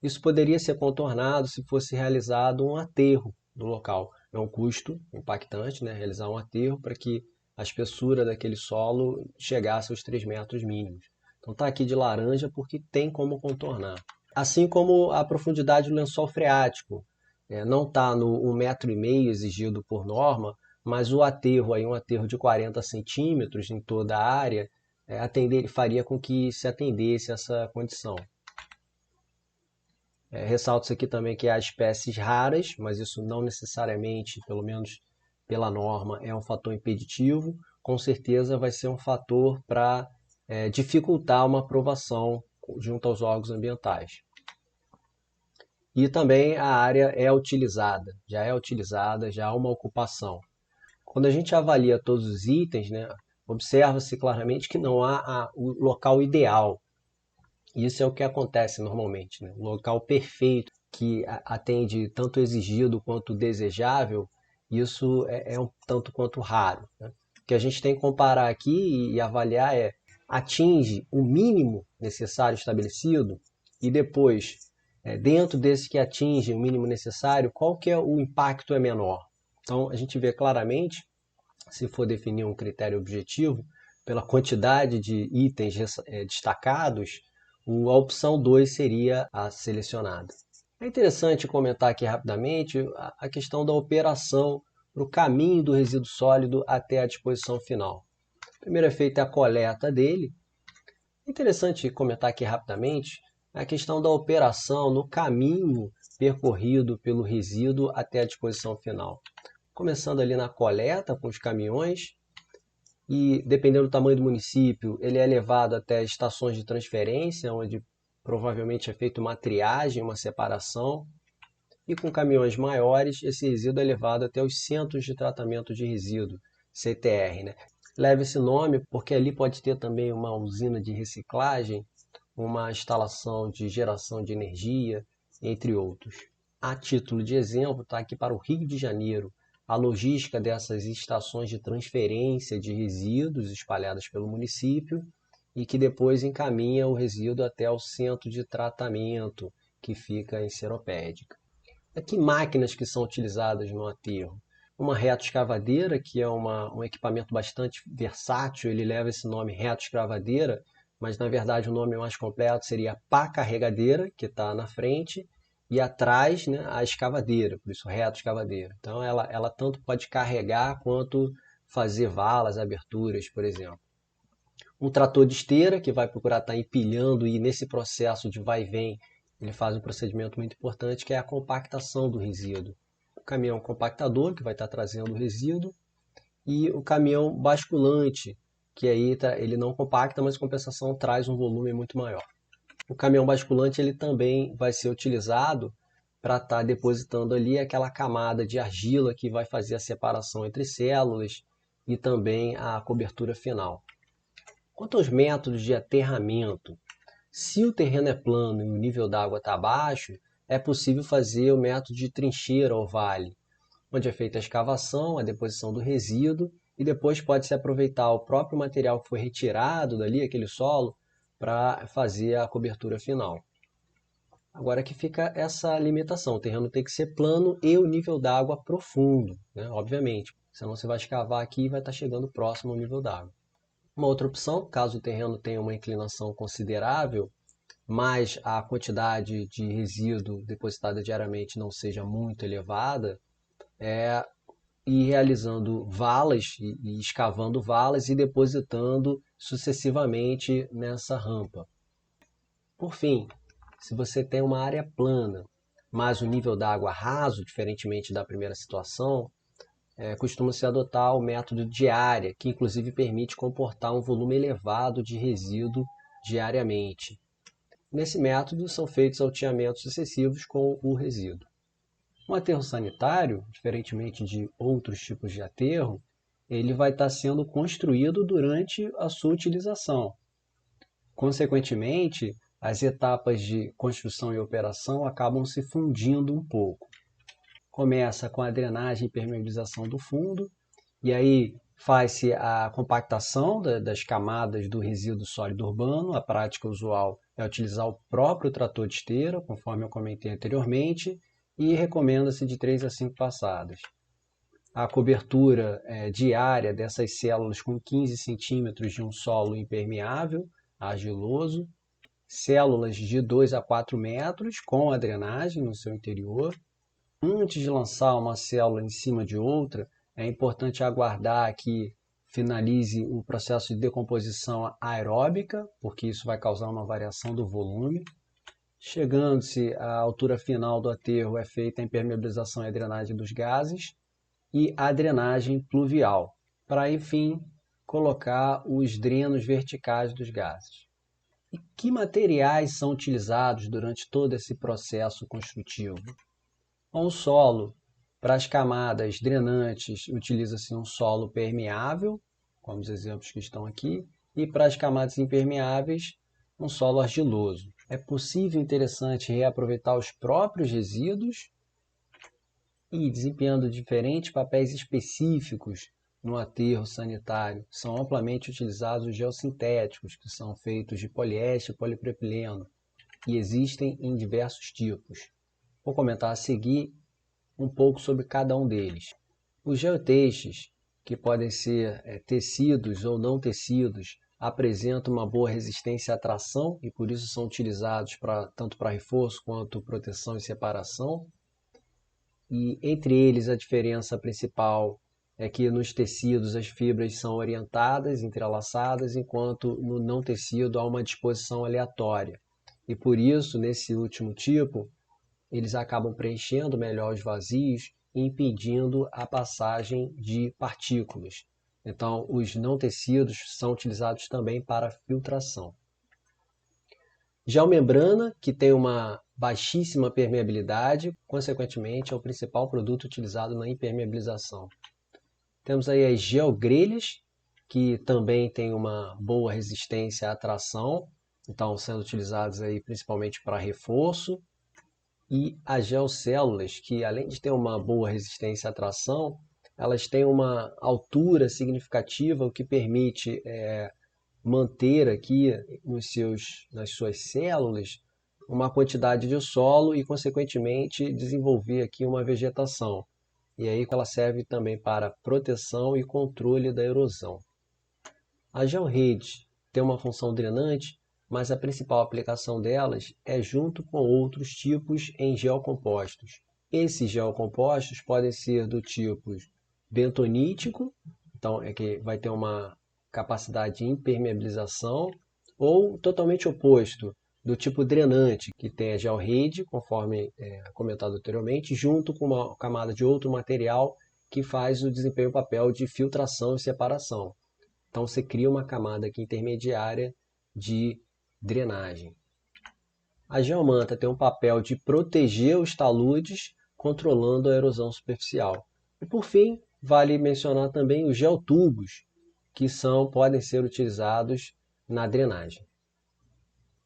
isso poderia ser contornado se fosse realizado um aterro do local. É um custo impactante, né, realizar um aterro para que a espessura daquele solo chegasse aos 3 metros mínimos. Então está aqui de laranja porque tem como contornar. Assim como a profundidade do lençol freático. Não está no 1,5 m exigido por norma, mas o aterro, um aterro de 40 centímetros em toda a área, faria com que se atendesse essa condição. Ressalto aqui também que há espécies raras, mas isso não necessariamente, pelo menos pela norma, é um fator impeditivo. Com certeza vai ser um fator para dificultar uma aprovação junto aos órgãos ambientais. E também a área já é utilizada, já há uma ocupação. Quando a gente avalia todos os itens, né, observa-se claramente que não há o local ideal. Isso é o que acontece normalmente, né? O local perfeito que atende tanto o exigido quanto o desejável, isso é um tanto quanto raro, né? O que a gente tem que comparar aqui e avaliar atinge o mínimo necessário estabelecido e depois, dentro desse que atinge o mínimo necessário, qual que é o impacto menor. Então a gente vê claramente, se for definir um critério objetivo, pela quantidade de itens destacados, a opção 2 seria a selecionada. É interessante comentar aqui rapidamente a questão da operação para o caminho do resíduo sólido até a disposição final. Primeiro é feita a coleta dele. É interessante comentar aqui rapidamente a questão da operação no caminho percorrido pelo resíduo até a disposição final. Começando ali na coleta com os caminhões, e dependendo do tamanho do município, ele é levado até estações de transferência, onde provavelmente é feita uma triagem, uma separação, e com caminhões maiores, esse resíduo é levado até os centros de tratamento de resíduo, CTR, né? Leva esse nome porque ali pode ter também uma usina de reciclagem, uma instalação de geração de energia, entre outros. A título de exemplo, está aqui para o Rio de Janeiro, a logística dessas estações de transferência de resíduos espalhadas pelo município e que depois encaminha o resíduo até o centro de tratamento, que fica em Seropédica. Que máquinas que são utilizadas no aterro? Uma retroescavadeira, que é um equipamento bastante versátil, ele leva esse nome retroescavadeira, mas na verdade o nome mais completo seria pá carregadeira, que está na frente, e atrás, né, a escavadeira, por isso retroescavadeira. Então ela tanto pode carregar quanto fazer valas, aberturas, por exemplo. Um trator de esteira que vai procurar estar empilhando e nesse processo de vai e vem ele faz um procedimento muito importante que é a compactação do resíduo. O caminhão compactador que vai estar trazendo o resíduo e o caminhão basculante que aí ele não compacta, mas em compensação traz um volume muito maior. O caminhão basculante ele também vai ser utilizado para estar depositando ali aquela camada de argila que vai fazer a separação entre células e também a cobertura final. Quanto aos métodos de aterramento, se o terreno é plano e o nível d'água está baixo, é possível fazer o método de trincheira ou vale, onde é feita a escavação, a deposição do resíduo e depois pode-se aproveitar o próprio material que foi retirado dali, aquele solo, para fazer a cobertura final. Agora que fica essa limitação, o terreno tem que ser plano e o nível d'água profundo, né? Obviamente, senão você vai escavar aqui e vai estar chegando próximo ao nível d'água. Uma outra opção, caso o terreno tenha uma inclinação considerável, mas a quantidade de resíduo depositada diariamente não seja muito elevada, é ir realizando valas e escavando valas e depositando sucessivamente nessa rampa. Por fim, se você tem uma área plana, mas o nível da água raso, diferentemente da primeira situação, costuma-se adotar o método de área, que inclusive permite comportar um volume elevado de resíduo diariamente. Nesse método são feitos alteamentos sucessivos com o resíduo. Um aterro sanitário, diferentemente de outros tipos de aterro, ele vai estar sendo construído durante a sua utilização. Consequentemente, as etapas de construção e operação acabam se fundindo um pouco. Começa com a drenagem e permeabilização do fundo, e aí faz-se a compactação das camadas do resíduo sólido urbano. A prática usual é utilizar o próprio trator de esteira, conforme eu comentei anteriormente, e recomenda-se de 3 a 5 passadas. A cobertura diária dessas células com 15 centímetros de um solo impermeável, argiloso, células de 2 a 4 metros com a drenagem no seu interior. Antes de lançar uma célula em cima de outra, é importante aguardar que finalize o processo de decomposição aeróbica, porque isso vai causar uma variação do volume. Chegando-se à altura final do aterro, é feita a impermeabilização e a drenagem dos gases e a drenagem pluvial, para, enfim, colocar os drenos verticais dos gases. E que materiais são utilizados durante todo esse processo construtivo? Um solo, para as camadas drenantes, utiliza-se um solo permeável, como os exemplos que estão aqui, e para as camadas impermeáveis, um solo argiloso. É possível e interessante reaproveitar os próprios resíduos e, desempenhando diferentes papéis específicos no aterro sanitário, são amplamente utilizados os geossintéticos, que são feitos de poliéster e polipropileno, e existem em diversos tipos. Vou comentar a seguir um pouco sobre cada um deles. Os geotextos, que podem ser tecidos ou não tecidos, apresentam uma boa resistência à tração e por isso são utilizados tanto para reforço quanto proteção e separação. E entre eles a diferença principal é que nos tecidos as fibras são orientadas, entrelaçadas, enquanto no não tecido há uma disposição aleatória. E por isso, nesse último tipo, eles acabam preenchendo melhor os vazios e impedindo a passagem de partículas. Então, os não tecidos são utilizados também para filtração. Geomembrana, que tem uma baixíssima permeabilidade, consequentemente é o principal produto utilizado na impermeabilização. Temos aí as geogrelhas, que também têm uma boa resistência à tração, então sendo utilizadas aí principalmente para reforço. E as geocélulas, que além de ter uma boa resistência à tração, elas têm uma altura significativa, o que permite manter aqui nas suas células uma quantidade de solo e, consequentemente, desenvolver aqui uma vegetação. E aí ela serve também para proteção e controle da erosão. A georrede tem uma função drenante, mas a principal aplicação delas é junto com outros tipos em geocompostos. Esses geocompostos podem ser do tipo bentonítico, então é que vai ter uma capacidade de impermeabilização, ou totalmente oposto, do tipo drenante, que tem a georrede, conforme comentado anteriormente, junto com uma camada de outro material que faz o desempenho papel de filtração e separação. Então você cria uma camada aqui intermediária de drenagem. A geomanta tem um papel de proteger os taludes, controlando a erosão superficial. E por fim, Vale mencionar também os geotubos, que podem ser utilizados na drenagem.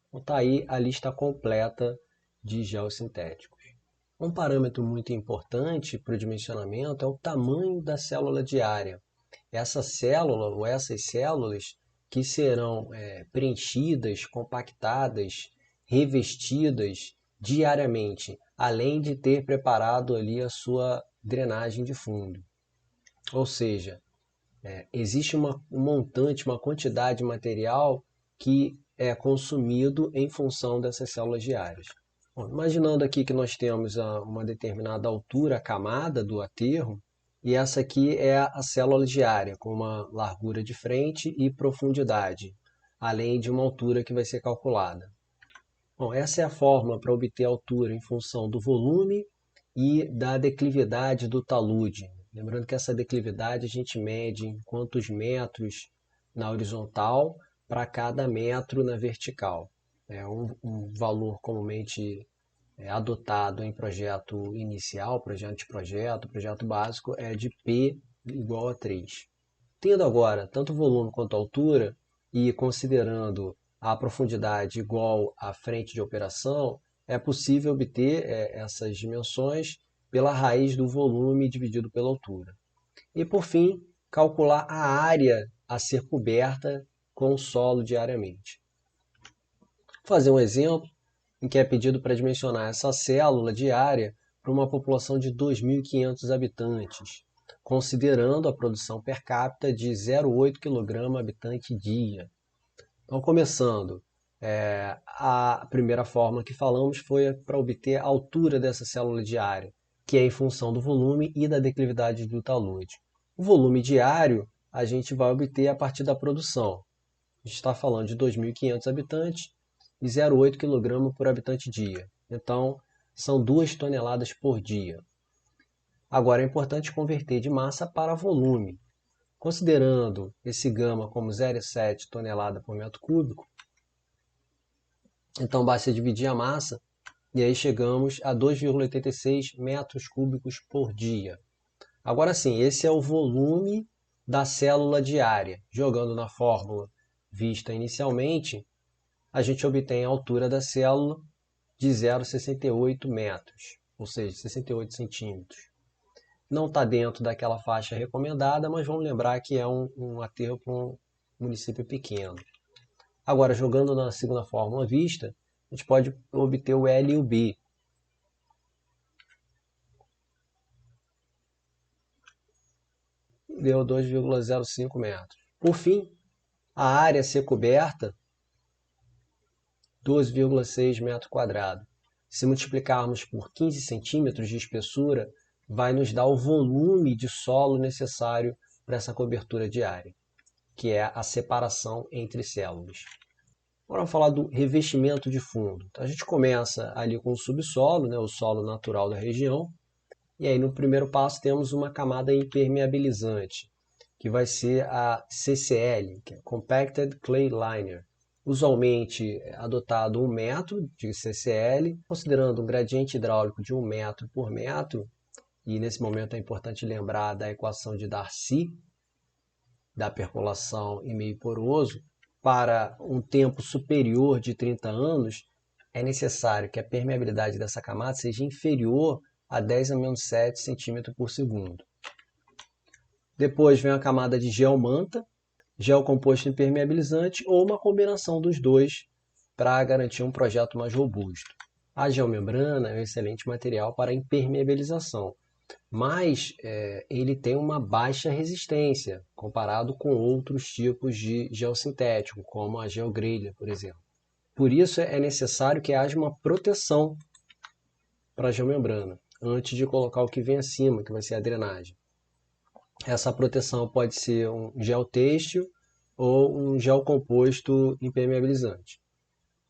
Então está aí a lista completa de geossintéticos. Um parâmetro muito importante para o dimensionamento é o tamanho da célula diária. Essa célula ou essas células que serão preenchidas, compactadas, revestidas diariamente, além de ter preparado ali a sua drenagem de fundo. Ou seja, existe um montante, uma quantidade de material que é consumido em função dessas células diárias. Bom, imaginando aqui que nós temos uma determinada altura, a camada do aterro, e essa aqui é a célula diária, com uma largura de frente e profundidade, além de uma altura que vai ser calculada. Bom, essa é a fórmula para obter a altura em função do volume e da declividade do talude. Lembrando que essa declividade a gente mede em quantos metros na horizontal para cada metro na vertical. É um valor comumente adotado em projeto inicial, projeto básico, é de P igual a 3. Tendo agora tanto volume quanto altura e considerando a profundidade igual à frente de operação, é possível obter essas dimensões pela raiz do volume dividido pela altura. E por fim, calcular a área a ser coberta com o solo diariamente. Vou fazer um exemplo em que é pedido para dimensionar essa célula diária para uma população de 2.500 habitantes, considerando a produção per capita de 0,8 kg habitante dia. Então, começando, a primeira fórmula que falamos foi para obter a altura dessa célula diária, que é em função do volume e da declividade do talude. O volume diário a gente vai obter a partir da produção. A gente está falando de 2.500 habitantes e 0,8 kg por habitante dia. Então, são 2 toneladas por dia. Agora, é importante converter de massa para volume. Considerando esse gama como 0,7 tonelada por metro cúbico, então basta dividir a massa e aí chegamos a 2,86 metros cúbicos por dia. Agora sim, esse é o volume da célula diária. Jogando na fórmula vista inicialmente, a gente obtém a altura da célula de 0,68 metros, ou seja, 68 centímetros. Não está dentro daquela faixa recomendada, mas vamos lembrar que é um aterro para um município pequeno. Agora, jogando na segunda fórmula vista, a gente pode obter o L e o B. Deu 2,05 metros. Por fim, a área a ser coberta, 12,6 metros quadrados. Se multiplicarmos por 15 centímetros de espessura, vai nos dar o volume de solo necessário para essa cobertura diária, que é a separação entre células. Agora vamos falar do revestimento de fundo. Então, a gente começa ali com o subsolo, o solo natural da região, e aí no primeiro passo temos uma camada impermeabilizante, que vai ser a CCL, que é Compacted Clay Liner. Usualmente adotado 1 metro de CCL, considerando um gradiente hidráulico de 1 metro por metro, e nesse momento é importante lembrar da equação de Darcy, da percolação em meio poroso, para um tempo superior de 30 anos, é necessário que a permeabilidade dessa camada seja inferior a 10 a menos 7 cm por segundo. Depois vem a camada de geomanta, gel composto impermeabilizante ou uma combinação dos dois para garantir um projeto mais robusto. A geomembrana é um excelente material para impermeabilização, mas ele tem uma baixa resistência comparado com outros tipos de geossintético, como a geogrelha, por exemplo. Por isso é necessário que haja uma proteção para a geomembrana, antes de colocar o que vem acima, que vai ser a drenagem. Essa proteção pode ser um gel têxtil ou um gel composto impermeabilizante.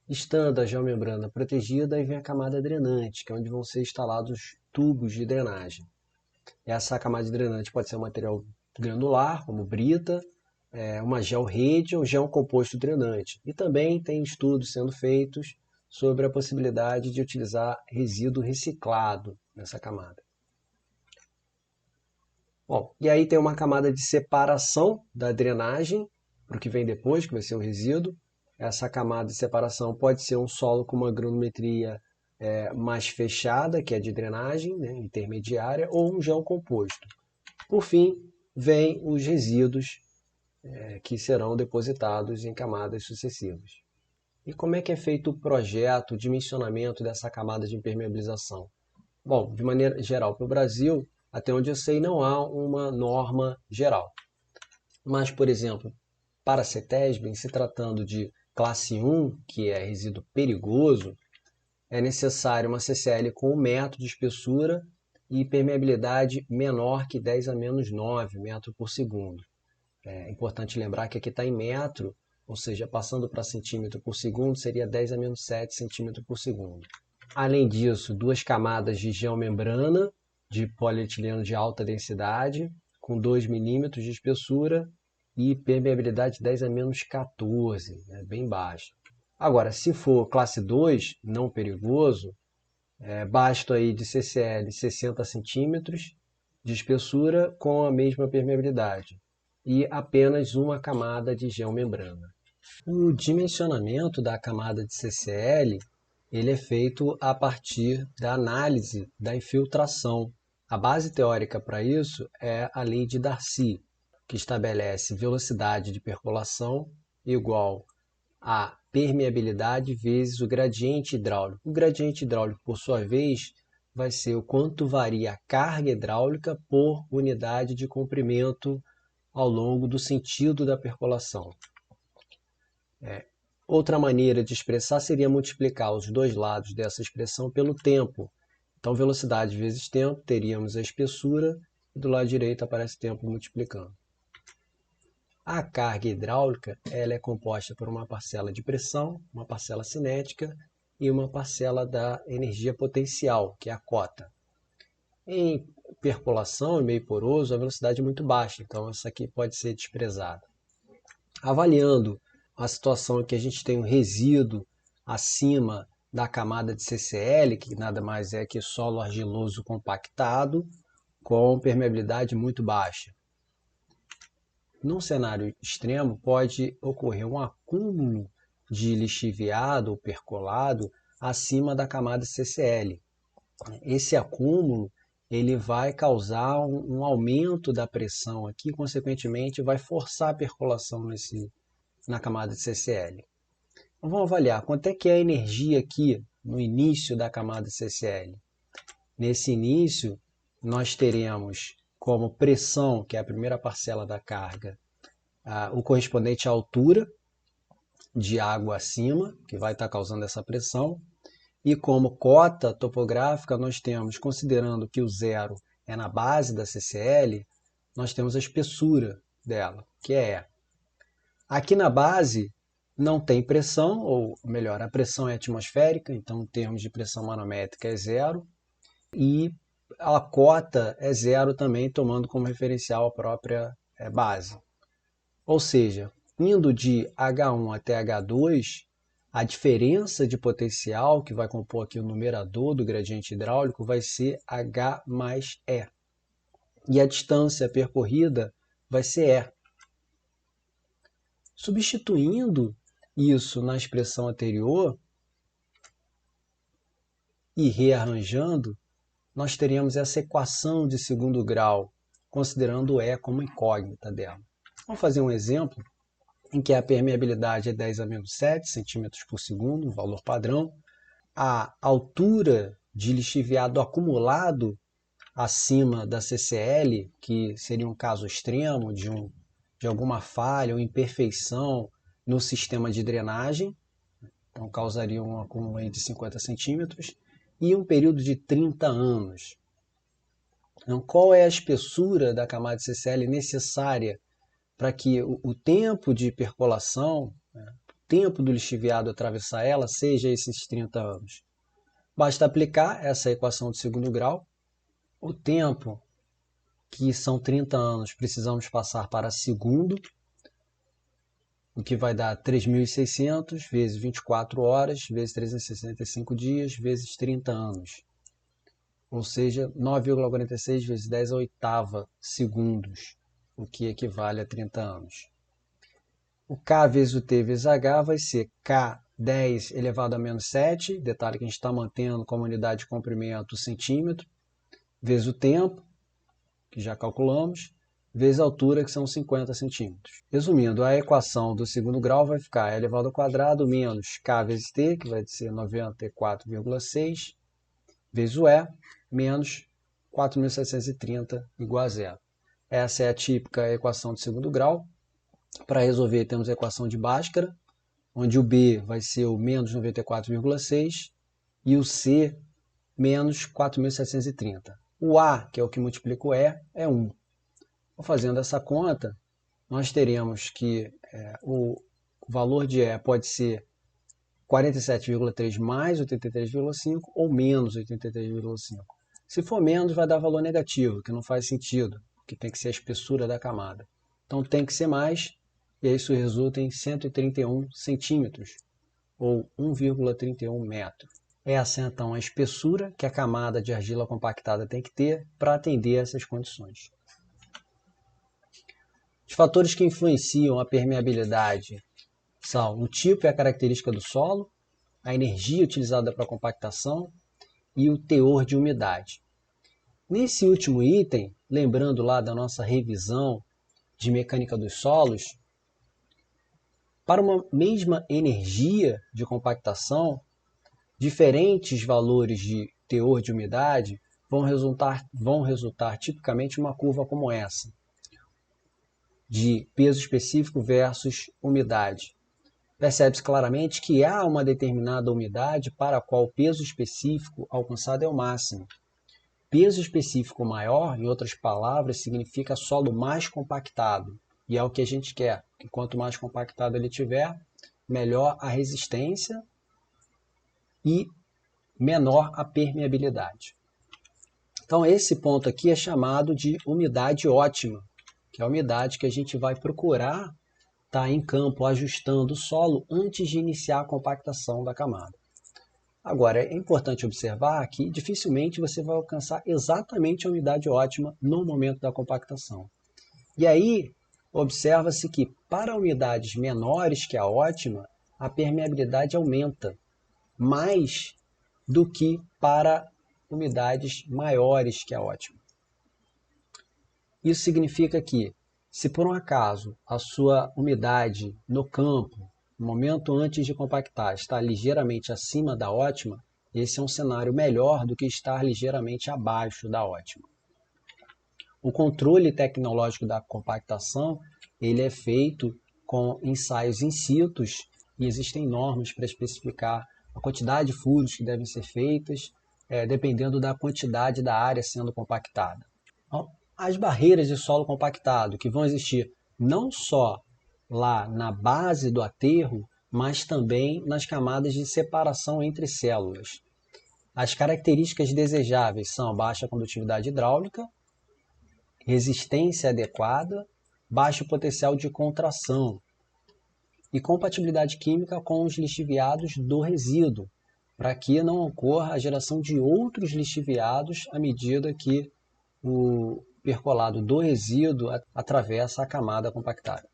Estando a geomembrana protegida, aí vem a camada drenante, que é onde vão ser instalados tubos de drenagem. Essa camada de drenante pode ser um material granular, como brita, uma gel-rede ou gel composto drenante. E também tem estudos sendo feitos sobre a possibilidade de utilizar resíduo reciclado nessa camada. Bom, e aí tem uma camada de separação da drenagem para o que vem depois, que vai ser o resíduo. Essa camada de separação pode ser um solo com uma granulometria mais fechada, que é de drenagem, né, intermediária, ou um gel composto. Por fim, vem os resíduos que serão depositados em camadas sucessivas. E como é que é feito o projeto, o dimensionamento dessa camada de impermeabilização? Bom, de maneira geral, para o Brasil, até onde eu sei, não há uma norma geral. Mas, por exemplo, para a CETESB, em se tratando de classe 1, que é resíduo perigoso, é necessário uma CCL com 1 metro de espessura e permeabilidade menor que 10 a menos 9 metros por segundo. É importante lembrar que aqui está em metro, ou seja, passando para centímetro por segundo, seria 10 a menos 7 centímetros por segundo. Além disso, 2 camadas de geomembrana de polietileno de alta densidade, com 2 milímetros de espessura e permeabilidade 10 a menos 14, bem baixa. Agora, se for classe 2, não perigoso, basta aí de CCL 60 centímetros de espessura com a mesma permeabilidade e apenas uma camada de geomembrana. O dimensionamento da camada de CCL ele é feito a partir da análise da infiltração. A base teórica para isso é a lei de Darcy, que estabelece velocidade de percolação igual a permeabilidade vezes o gradiente hidráulico. O gradiente hidráulico, por sua vez, vai ser o quanto varia a carga hidráulica por unidade de comprimento ao longo do sentido da percolação. Outra maneira de expressar seria multiplicar os dois lados dessa expressão pelo tempo. Então, velocidade vezes tempo, teríamos a espessura, e do lado direito aparece tempo multiplicando. A carga hidráulica ela é composta por uma parcela de pressão, uma parcela cinética e uma parcela da energia potencial, que é a cota. Em percolação, em meio poroso, a velocidade é muito baixa, então essa aqui pode ser desprezada. Avaliando a situação em que a gente tem um resíduo acima da camada de CCL, que nada mais é que solo argiloso compactado, com permeabilidade muito baixa. Num cenário extremo, pode ocorrer um acúmulo de lixiviado ou percolado acima da camada CCL. Esse acúmulo ele vai causar um aumento da pressão aqui, consequentemente vai forçar a percolação na camada de CCL. Então, vamos avaliar quanto é que é a energia aqui no início da camada de CCL. Nesse início, nós teremos como pressão, que é a primeira parcela da carga, o correspondente à altura de água acima, que vai estar causando essa pressão. E como cota topográfica, nós temos, considerando que o zero é na base da CCL, nós temos a espessura dela, que é E. Aqui na base não tem pressão, ou melhor, a pressão é atmosférica, então em termos de pressão manométrica é zero, e a cota é zero também, tomando como referencial a própria base. Ou seja, indo de H1 até H2, a diferença de potencial que vai compor aqui o numerador do gradiente hidráulico vai ser H mais E. E a distância percorrida vai ser E. Substituindo isso na expressão anterior e rearranjando, nós teríamos essa equação de segundo grau, considerando o E como incógnita dela. Vamos fazer um exemplo em que a permeabilidade é 10 a menos 7 centímetros por segundo, um valor padrão. A altura de lixiviado acumulado acima da CCL, que seria um caso extremo de alguma falha ou imperfeição no sistema de drenagem, então causaria um acúmulo de 50 centímetros, e um período de 30 anos. Então, qual é a espessura da camada de CCL necessária para que o tempo de percolação, o tempo do lixiviado atravessar ela, seja esses 30 anos? Basta aplicar essa equação de segundo grau. O tempo, que são 30 anos, precisamos passar para segundo, o que vai dar 3.600 vezes 24 horas, vezes 365 dias, vezes 30 anos. ou seja, 9,46 vezes 10 a oitava segundos, o que equivale a 30 anos. O K vezes o T vezes H vai ser K 10 elevado a menos 7, detalhe que a gente está mantendo como unidade de comprimento centímetro, vezes o tempo, que já calculamos, vezes a altura, que são 50 centímetros. Resumindo, a equação do segundo grau vai ficar elevado ao quadrado menos K vezes T, que vai ser 94,6, vezes o E, menos 4.730 igual a zero. Essa é a típica equação de segundo grau. Para resolver, temos a equação de Bhaskara, onde o B vai ser o menos 94,6 e o C menos 4.730. O A, que é o que multiplica o E, é 1. Fazendo essa conta, nós teremos que o valor de E pode ser 47,3 mais 83,5 ou menos 83,5. Se for menos, vai dar valor negativo, que não faz sentido, porque tem que ser a espessura da camada. Então tem que ser mais, e isso resulta em 131 centímetros, ou 1,31 metro. Essa então é a espessura que a camada de argila compactada tem que ter para atender essas condições. Os fatores que influenciam a permeabilidade são o tipo e a característica do solo, a energia utilizada para a compactação e o teor de umidade. Nesse último item, lembrando lá da nossa revisão de mecânica dos solos, para uma mesma energia de compactação, diferentes valores de teor de umidade vão resultar tipicamente uma curva como essa, de peso específico versus umidade. Percebe-se claramente que há uma determinada umidade para a qual o peso específico alcançado é o máximo. Peso específico maior, em outras palavras, significa solo mais compactado, e é o que a gente quer, que quanto mais compactado ele tiver, melhor a resistência e menor a permeabilidade. Então esse ponto aqui é chamado de umidade ótima, que é a umidade que a gente vai procurar estar em campo ajustando o solo antes de iniciar a compactação da camada. Agora, é importante observar que dificilmente você vai alcançar exatamente a umidade ótima no momento da compactação. E aí, observa-se que para umidades menores que a ótima, a permeabilidade aumenta mais do que para umidades maiores que a ótima. Isso significa que, se por um acaso a sua umidade no campo, no momento antes de compactar, está ligeiramente acima da ótima, esse é um cenário melhor do que estar ligeiramente abaixo da ótima. O controle tecnológico da compactação ele é feito com ensaios in situ e existem normas para especificar a quantidade de furos que devem ser feitas, dependendo da quantidade da área sendo compactada. Então, as barreiras de solo compactado que vão existir não só lá na base do aterro, mas também nas camadas de separação entre células. As características desejáveis são baixa condutividade hidráulica, resistência adequada, baixo potencial de contração e compatibilidade química com os lixiviados do resíduo, para que não ocorra a geração de outros lixiviados à medida que o percolado do resíduo atravessa a camada compactada.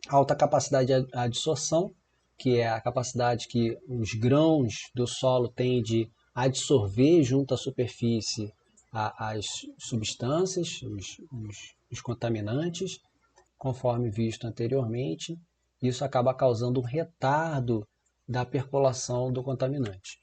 Alta capacidade de adsorção, que é a capacidade que os grãos do solo têm de adsorver junto à superfície as substâncias, os contaminantes, conforme visto anteriormente. Isso acaba causando um retardo da percolação do contaminante.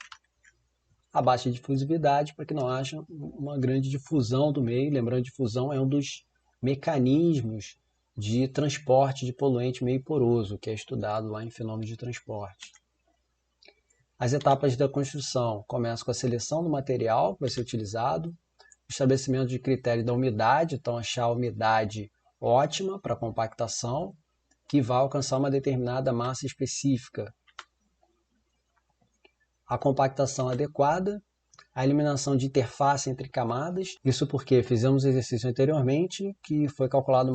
A baixa difusividade, para que não haja uma grande difusão do meio. Lembrando, difusão é um dos mecanismos de transporte de poluente meio poroso, que é estudado lá em fenômenos de transporte. As etapas da construção começam com a seleção do material que vai ser utilizado, o estabelecimento de critério da umidade, então achar a umidade ótima para a compactação, que vai alcançar uma determinada massa específica. A compactação adequada, a eliminação de interface entre camadas, isso porque fizemos o exercício anteriormente que foi calculado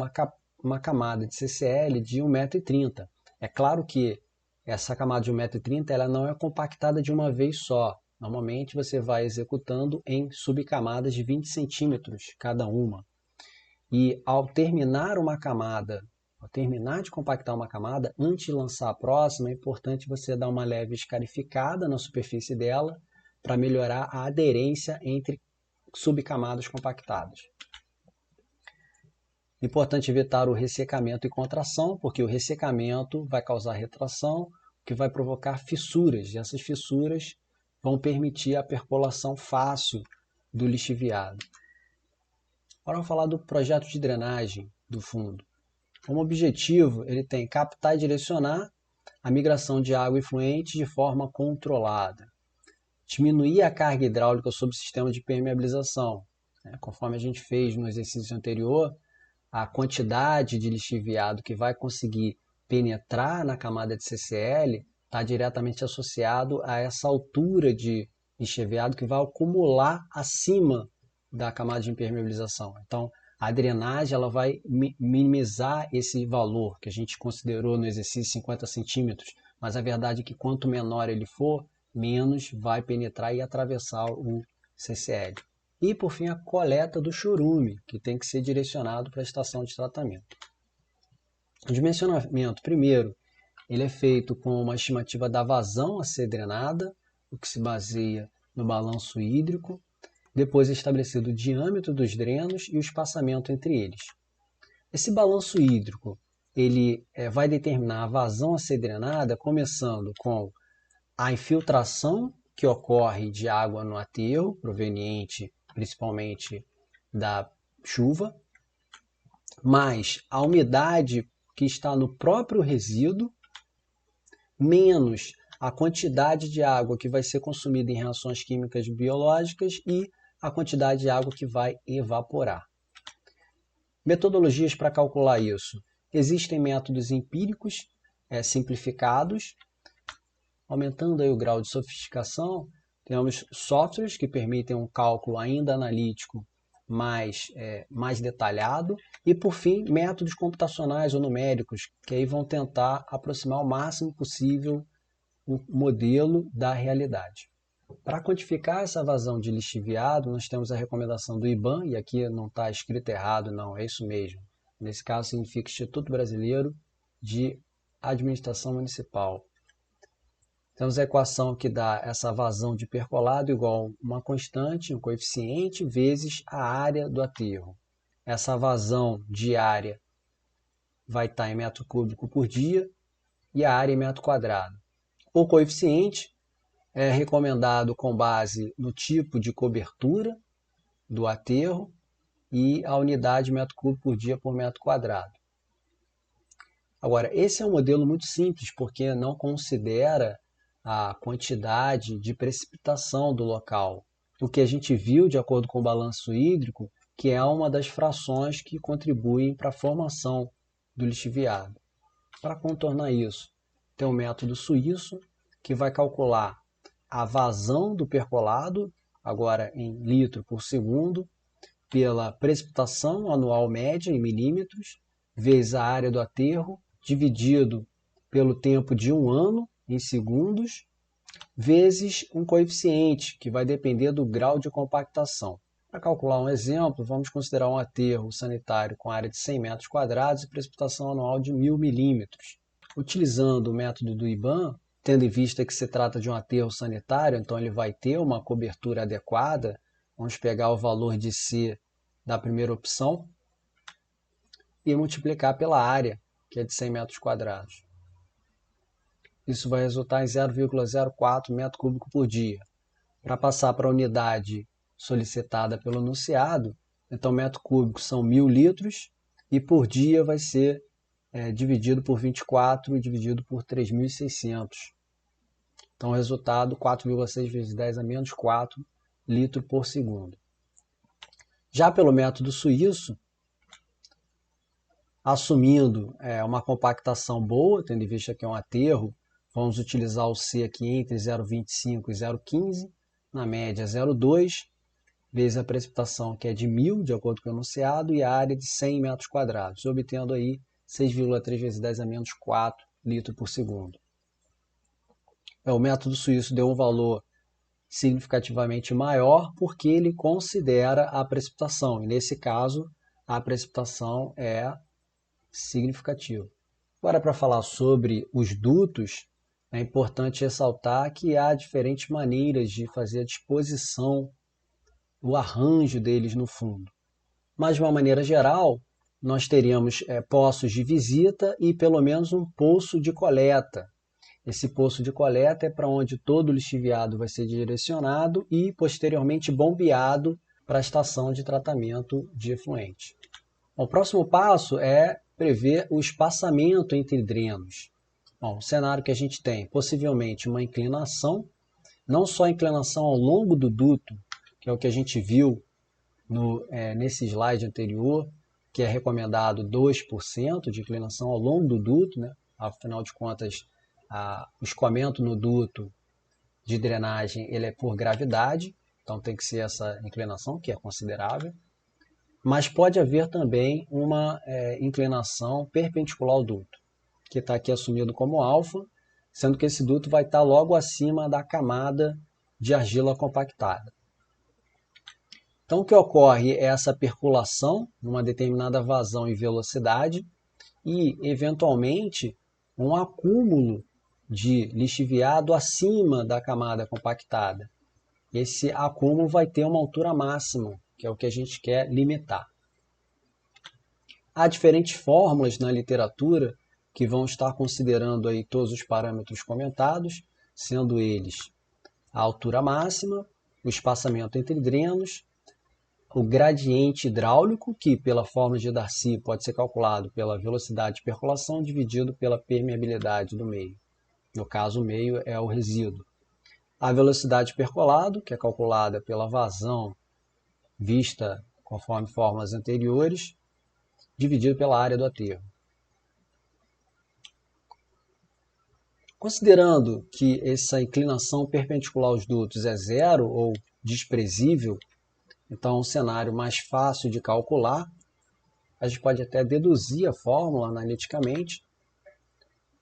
uma camada de CCl de 1,30 m. É claro que essa camada de 1,30 m ela não é compactada de uma vez só, Normalmente você vai executando em subcamadas de 20 centímetros cada uma. E ao terminar de compactar uma camada, antes de lançar a próxima, é importante você dar uma leve escarificada na superfície dela para melhorar a aderência entre subcamadas compactadas. Importante evitar o ressecamento e contração, porque o ressecamento vai causar retração, o que vai provocar fissuras, e essas fissuras vão permitir a percolação fácil do lixiviado. Agora vamos falar do projeto de drenagem do fundo. Como objetivo, ele tem captar e direcionar a migração de água efluente de forma controlada, diminuir a carga hidráulica sobre o sistema de permeabilização. Conforme a gente fez no exercício anterior, a quantidade de lixiviado que vai conseguir penetrar na camada de CCl está diretamente associado a essa altura de lixiviado que vai acumular acima da camada de impermeabilização. Então, a drenagem ela vai minimizar esse valor que a gente considerou no exercício 50 centímetros, mas a verdade é que quanto menor ele for, menos vai penetrar e atravessar o CCl. E, por fim, a coleta do chorume, que tem que ser direcionado para a estação de tratamento. O dimensionamento, primeiro, ele é feito com uma estimativa da vazão a ser drenada, o que se baseia no balanço hídrico. Depois é estabelecido o diâmetro dos drenos e o espaçamento entre eles. Esse balanço hídrico ele vai determinar a vazão a ser drenada, começando com a infiltração que ocorre de água no aterro, proveniente principalmente da chuva, mais a umidade que está no próprio resíduo, menos a quantidade de água que vai ser consumida em reações químicas biológicas e a quantidade de água que vai evaporar. Metodologias para calcular isso. Existem métodos empíricos simplificados. Aumentando aí o grau de sofisticação, temos softwares que permitem um cálculo ainda analítico mais detalhado. E, por fim, métodos computacionais ou numéricos, que aí vão tentar aproximar o máximo possível o modelo da realidade. Para quantificar essa vazão de lixiviado, nós temos a recomendação do IBAN, e aqui não está escrito errado, não, é isso mesmo. Nesse caso, significa Instituto Brasileiro de Administração Municipal. Temos a equação que dá essa vazão de percolado igual a uma constante, um coeficiente, vezes a área do aterro. Essa vazão diária vai estar em metro cúbico por dia e a área em metro quadrado. O coeficiente é recomendado com base no tipo de cobertura do aterro e a unidade metro cúbico por dia por metro quadrado. Agora, esse é um modelo muito simples, porque não considera a quantidade de precipitação do local. O que a gente viu, de acordo com o balanço hídrico, que é uma das frações que contribuem para a formação do lixiviado. Para contornar isso, tem um método suíço que vai calcular a vazão do percolado, agora em litro por segundo, pela precipitação anual média em milímetros, vezes a área do aterro, dividido pelo tempo de um ano em segundos, vezes um coeficiente, que vai depender do grau de compactação. Para calcular um exemplo, vamos considerar um aterro sanitário com área de 100 metros quadrados e precipitação anual de 1000 milímetros. Utilizando o método do IBAN, tendo em vista que se trata de um aterro sanitário, então ele vai ter uma cobertura adequada, vamos pegar o valor de C da primeira opção e multiplicar pela área, que é de 100 metros quadrados. Isso vai resultar em 0,04 metro cúbico por dia. Para passar para a unidade solicitada pelo enunciado, então metro cúbico são 1000 litros e por dia vai ser dividido por 24 e dividido por 3.600. Então o resultado 4,6 vezes 10 a menos 4 litros por segundo. Já pelo método suíço, assumindo uma compactação boa, tendo em vista que é um aterro, vamos utilizar o C aqui entre 0,25 e 0,15, na média 0,2, vezes a precipitação que é de 1000, de acordo com o enunciado, e a área de 100 metros quadrados, obtendo aí 6,3 vezes 10 a menos 4 litros por segundo. O método suíço deu um valor significativamente maior porque ele considera a precipitação, e nesse caso a precipitação é significativa. Agora, para falar sobre os dutos, é importante ressaltar que há diferentes maneiras de fazer a disposição, o arranjo deles no fundo. Mas, de uma maneira geral, nós teríamos poços de visita e pelo menos um poço de coleta. Esse poço de coleta é para onde todo o lixiviado vai ser direcionado e posteriormente bombeado para a estação de tratamento de efluente. O próximo passo é prever o espaçamento entre drenos. Bom, o cenário que a gente tem, possivelmente uma inclinação, não só a inclinação ao longo do duto, que é o que a gente viu nesse slide anterior, que é recomendado 2% de inclinação ao longo do duto, né? Afinal de contas, o escoamento no duto de drenagem ele é por gravidade, então tem que ser essa inclinação, que é considerável. Mas pode haver também uma inclinação perpendicular ao duto, que está aqui assumido como alfa, sendo que esse duto vai estar logo acima da camada de argila compactada. Então o que ocorre é essa percolação numa determinada vazão e velocidade e, eventualmente, um acúmulo de lixiviado acima da camada compactada. Esse acúmulo vai ter uma altura máxima, que é o que a gente quer limitar. Há diferentes fórmulas na literatura que vão estar considerando aí todos os parâmetros comentados, sendo eles a altura máxima, o espaçamento entre drenos, o gradiente hidráulico, que pela fórmula de Darcy pode ser calculado pela velocidade de percolação dividido pela permeabilidade do meio. No caso, o meio é o resíduo. A velocidade percolado, que é calculada pela vazão vista conforme fórmulas anteriores, dividido pela área do aterro. Considerando que essa inclinação perpendicular aos dutos é zero ou desprezível, então é um cenário mais fácil de calcular, a gente pode até deduzir a fórmula analiticamente,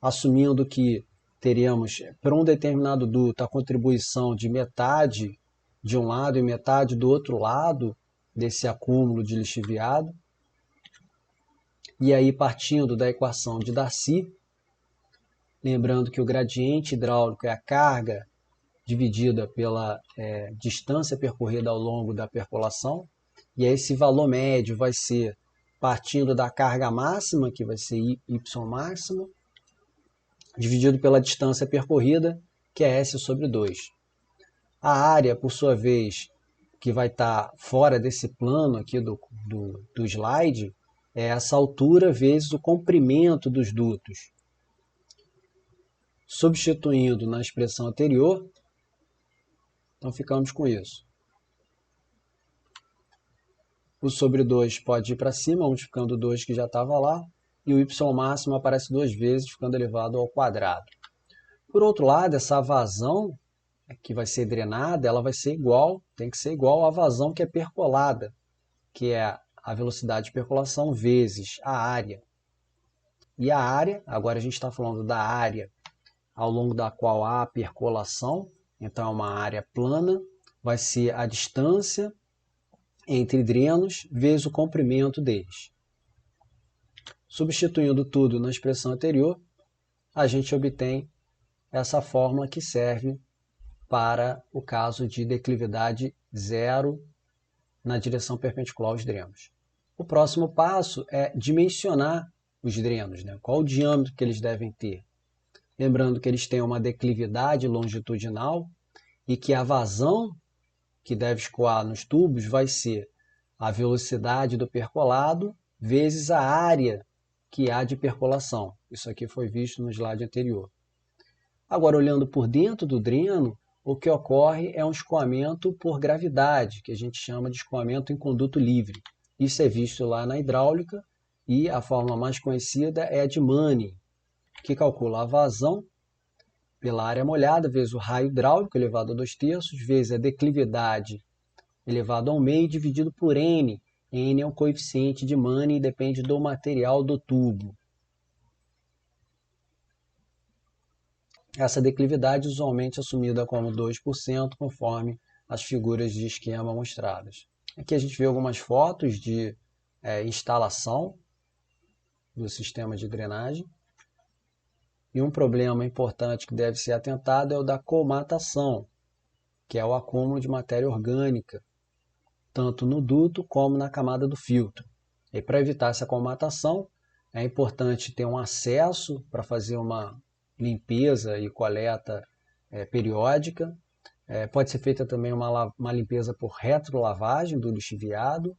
assumindo que teríamos para um determinado duto a contribuição de metade de um lado e metade do outro lado desse acúmulo de lixiviado. E aí, partindo da equação de Darcy, lembrando que o gradiente hidráulico é a carga dividida pela distância percorrida ao longo da percolação, e aí esse valor médio vai ser partindo da carga máxima, que vai ser Y máximo, dividido pela distância percorrida, que é S sobre 2. A área, por sua vez, que vai estar fora desse plano aqui do slide, é essa altura vezes o comprimento dos dutos. Substituindo na expressão anterior, então ficamos com isso. O sobre 2 pode ir para cima, multiplicando o 2 que já estava lá, e o y máximo aparece duas vezes, ficando elevado ao quadrado. Por outro lado, essa vazão que vai ser drenada, ela vai ser igual, tem que ser igual à vazão que é percolada, que é a velocidade de percolação vezes a área. E a área, agora a gente está falando da área ao longo da qual há percolação, então é uma área plana, vai ser a distância entre drenos vezes o comprimento deles. Substituindo tudo na expressão anterior, a gente obtém essa fórmula que serve para o caso de declividade zero na direção perpendicular aos drenos. O próximo passo é dimensionar os drenos, né? Qual o diâmetro que eles devem ter. Lembrando que eles têm uma declividade longitudinal e que a vazão que deve escoar nos tubos vai ser a velocidade do percolado vezes a área que há de percolação. Isso aqui foi visto no slide anterior. Agora, olhando por dentro do dreno, o que ocorre é um escoamento por gravidade, que a gente chama de escoamento em conduto livre. Isso é visto lá na hidráulica e a fórmula mais conhecida é a de Manning, que calcula a vazão pela área molhada vezes o raio hidráulico elevado a 2/3, vezes a declividade elevado ao meio dividido por N. N é o coeficiente de Manning e depende do material do tubo. essa declividade usualmente assumida como 2%, conforme as figuras de esquema mostradas. Aqui a gente vê algumas fotos de instalação do sistema de drenagem. E um problema importante que deve ser atentado é o da colmatação, que é o acúmulo de matéria orgânica, tanto no duto como na camada do filtro. E para evitar essa colmatação, é importante ter um acesso para fazer uma limpeza e coleta periódica. Pode ser feita também uma limpeza por retrolavagem do lixiviado.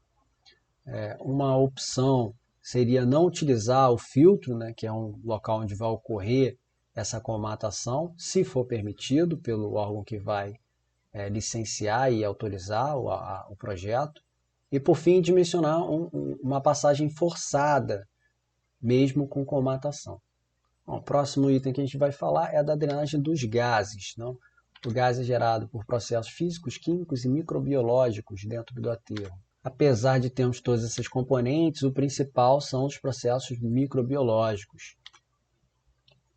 Uma opção seria não utilizar o filtro, né, que é um local onde vai ocorrer essa colmatação, se for permitido pelo órgão que vai licenciar e autorizar o projeto. E, por fim, dimensionar uma passagem forçada, mesmo com colmatação. Bom, o próximo item que a gente vai falar é da drenagem dos gases. Não? O gás é gerado por processos físicos, químicos e microbiológicos dentro do aterro. Apesar de termos todos esses componentes, o principal são os processos microbiológicos.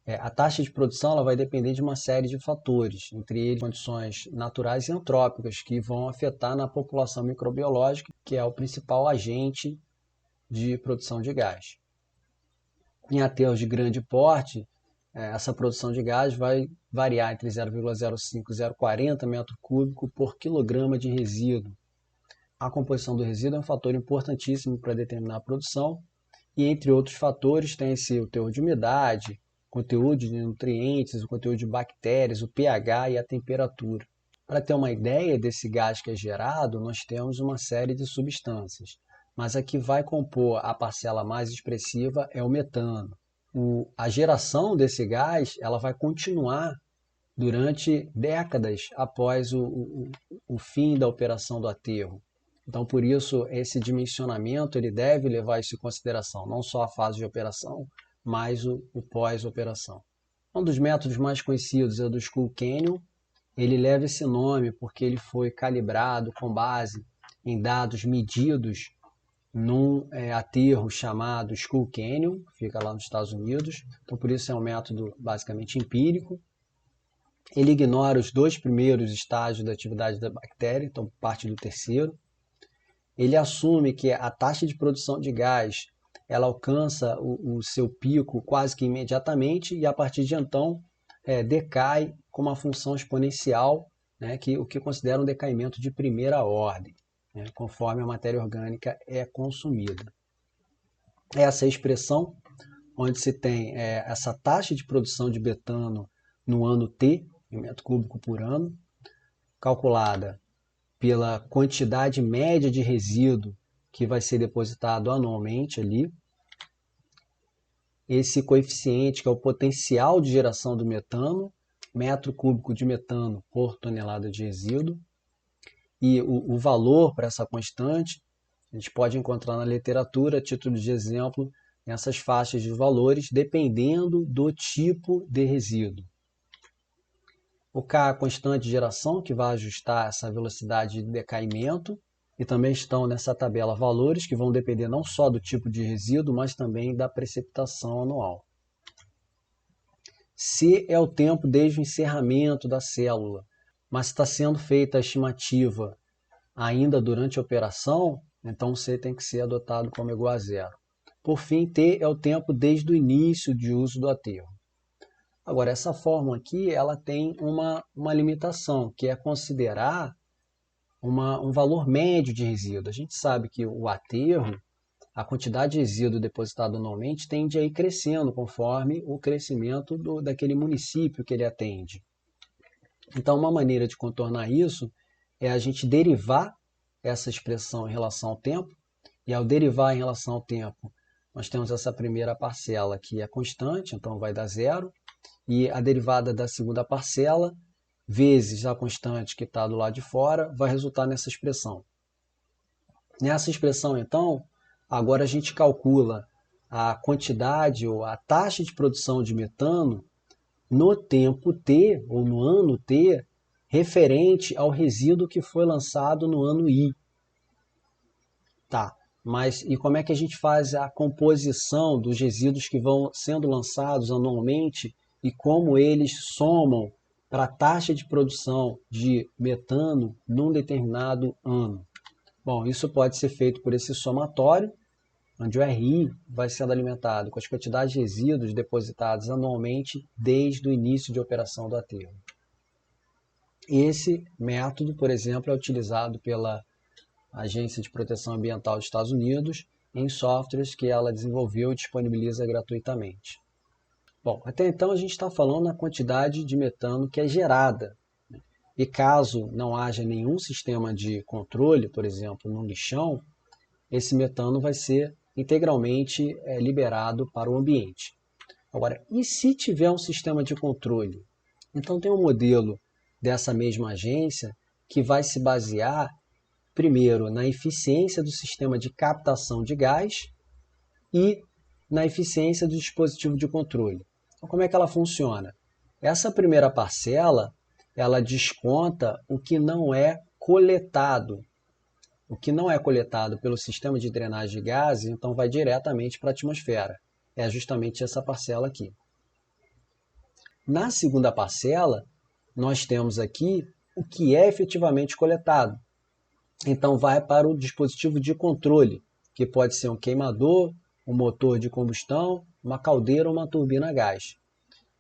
A taxa de produção ela vai depender de uma série de fatores, entre eles condições naturais e antrópicas, que vão afetar na população microbiológica, que é o principal agente de produção de gás. Em aterros de grande porte, essa produção de gás vai variar entre 0,05 e 0,40 metro cúbico por quilograma de resíduo. A composição do resíduo é um fator importantíssimo para determinar a produção, e entre outros fatores tem-se o teor de umidade, conteúdo de nutrientes, o conteúdo de bactérias, o pH e a temperatura. Para ter uma ideia desse gás que é gerado, nós temos uma série de substâncias, mas a que vai compor a parcela mais expressiva é o metano. A geração desse gás ela vai continuar durante décadas após o fim da operação do aterro. Então, por isso, esse dimensionamento ele deve levar isso em consideração, não só a fase de operação, mas o pós-operação. Um dos métodos mais conhecidos é o do Skull Canyon. Ele leva esse nome porque ele foi calibrado com base em dados medidos num aterro chamado Skull Canyon, que fica lá nos Estados Unidos. Então, por isso é um método basicamente empírico. Ele ignora os 2 primeiros estágios da atividade da bactéria, então parte do terceiro. Ele assume que a taxa de produção de gás ela alcança o seu pico quase que imediatamente e a partir de então decai com uma função exponencial, né, o que considera um decaimento de primeira ordem, né, conforme a matéria orgânica é consumida. Essa é a expressão onde se tem essa taxa de produção de betano no ano T, em metro cúbico por ano, calculada pela quantidade média de resíduo que vai ser depositado anualmente ali. Esse coeficiente, que é o potencial de geração do metano, metro cúbico de metano por tonelada de resíduo. E o valor para essa constante, a gente pode encontrar na literatura, a título de exemplo, nessas faixas de valores, dependendo do tipo de resíduo. O K é a constante de geração, que vai ajustar essa velocidade de decaimento. E também estão nessa tabela valores que vão depender não só do tipo de resíduo, mas também da precipitação anual. C é o tempo desde o encerramento da célula, mas está sendo feita a estimativa ainda durante a operação, então C tem que ser adotado como igual a 0. Por fim, T é o tempo desde o início de uso do aterro. Agora, essa fórmula aqui ela tem uma limitação, que é considerar um valor médio de resíduo. A gente sabe que o aterro, a quantidade de resíduo depositado anualmente tende a ir crescendo conforme o crescimento daquele município que ele atende. Então, uma maneira de contornar isso é a gente derivar essa expressão em relação ao tempo, e ao derivar em relação ao tempo, nós temos essa primeira parcela que é constante, então vai dar 0, e a derivada da segunda parcela vezes a constante que está do lado de fora, vai resultar nessa expressão. Nessa expressão, então, agora a gente calcula a quantidade ou a taxa de produção de metano no tempo T, ou no ano T, referente ao resíduo que foi lançado no ano I. Tá, mas e como é que a gente faz a composição dos resíduos que vão sendo lançados anualmente e como eles somam para a taxa de produção de metano num determinado ano. Bom, isso pode ser feito por esse somatório, onde o RI vai sendo alimentado com as quantidades de resíduos depositados anualmente desde o início de operação do aterro. Esse método, por exemplo, é utilizado pela Agência de Proteção Ambiental dos Estados Unidos em softwares que ela desenvolveu e disponibiliza gratuitamente. Bom, até então a gente está falando na quantidade de metano que é gerada. E caso não haja nenhum sistema de controle, por exemplo, no lixão, esse metano vai ser integralmente liberado para o ambiente. Agora, e se tiver um sistema de controle? Então tem um modelo dessa mesma agência que vai se basear, primeiro, na eficiência do sistema de captação de gás e na eficiência do dispositivo de controle. Então, como é que ela funciona? Essa primeira parcela, ela desconta o que não é coletado. O que não é coletado pelo sistema de drenagem de gases, então vai diretamente para a atmosfera. É justamente essa parcela aqui. Na segunda parcela, nós temos aqui o que é efetivamente coletado. Então vai para o dispositivo de controle, que pode ser um queimador, um motor de combustão, uma caldeira ou uma turbina a gás.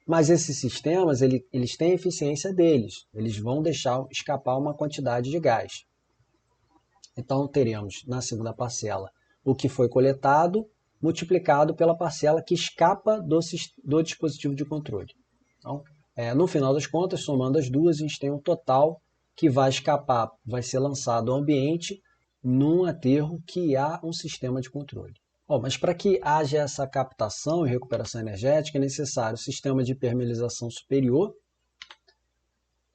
Mas esses sistemas, eles têm a eficiência deles. Eles vão deixar escapar uma quantidade de gás. Então, teremos na segunda parcela o que foi coletado multiplicado pela parcela que escapa do dispositivo de controle. Então, no final das contas, somando as duas, a gente tem um total que vai escapar, vai ser lançado ao ambiente num aterro que há um sistema de controle. Bom, mas para que haja essa captação e recuperação energética é necessário um sistema de permeabilização superior,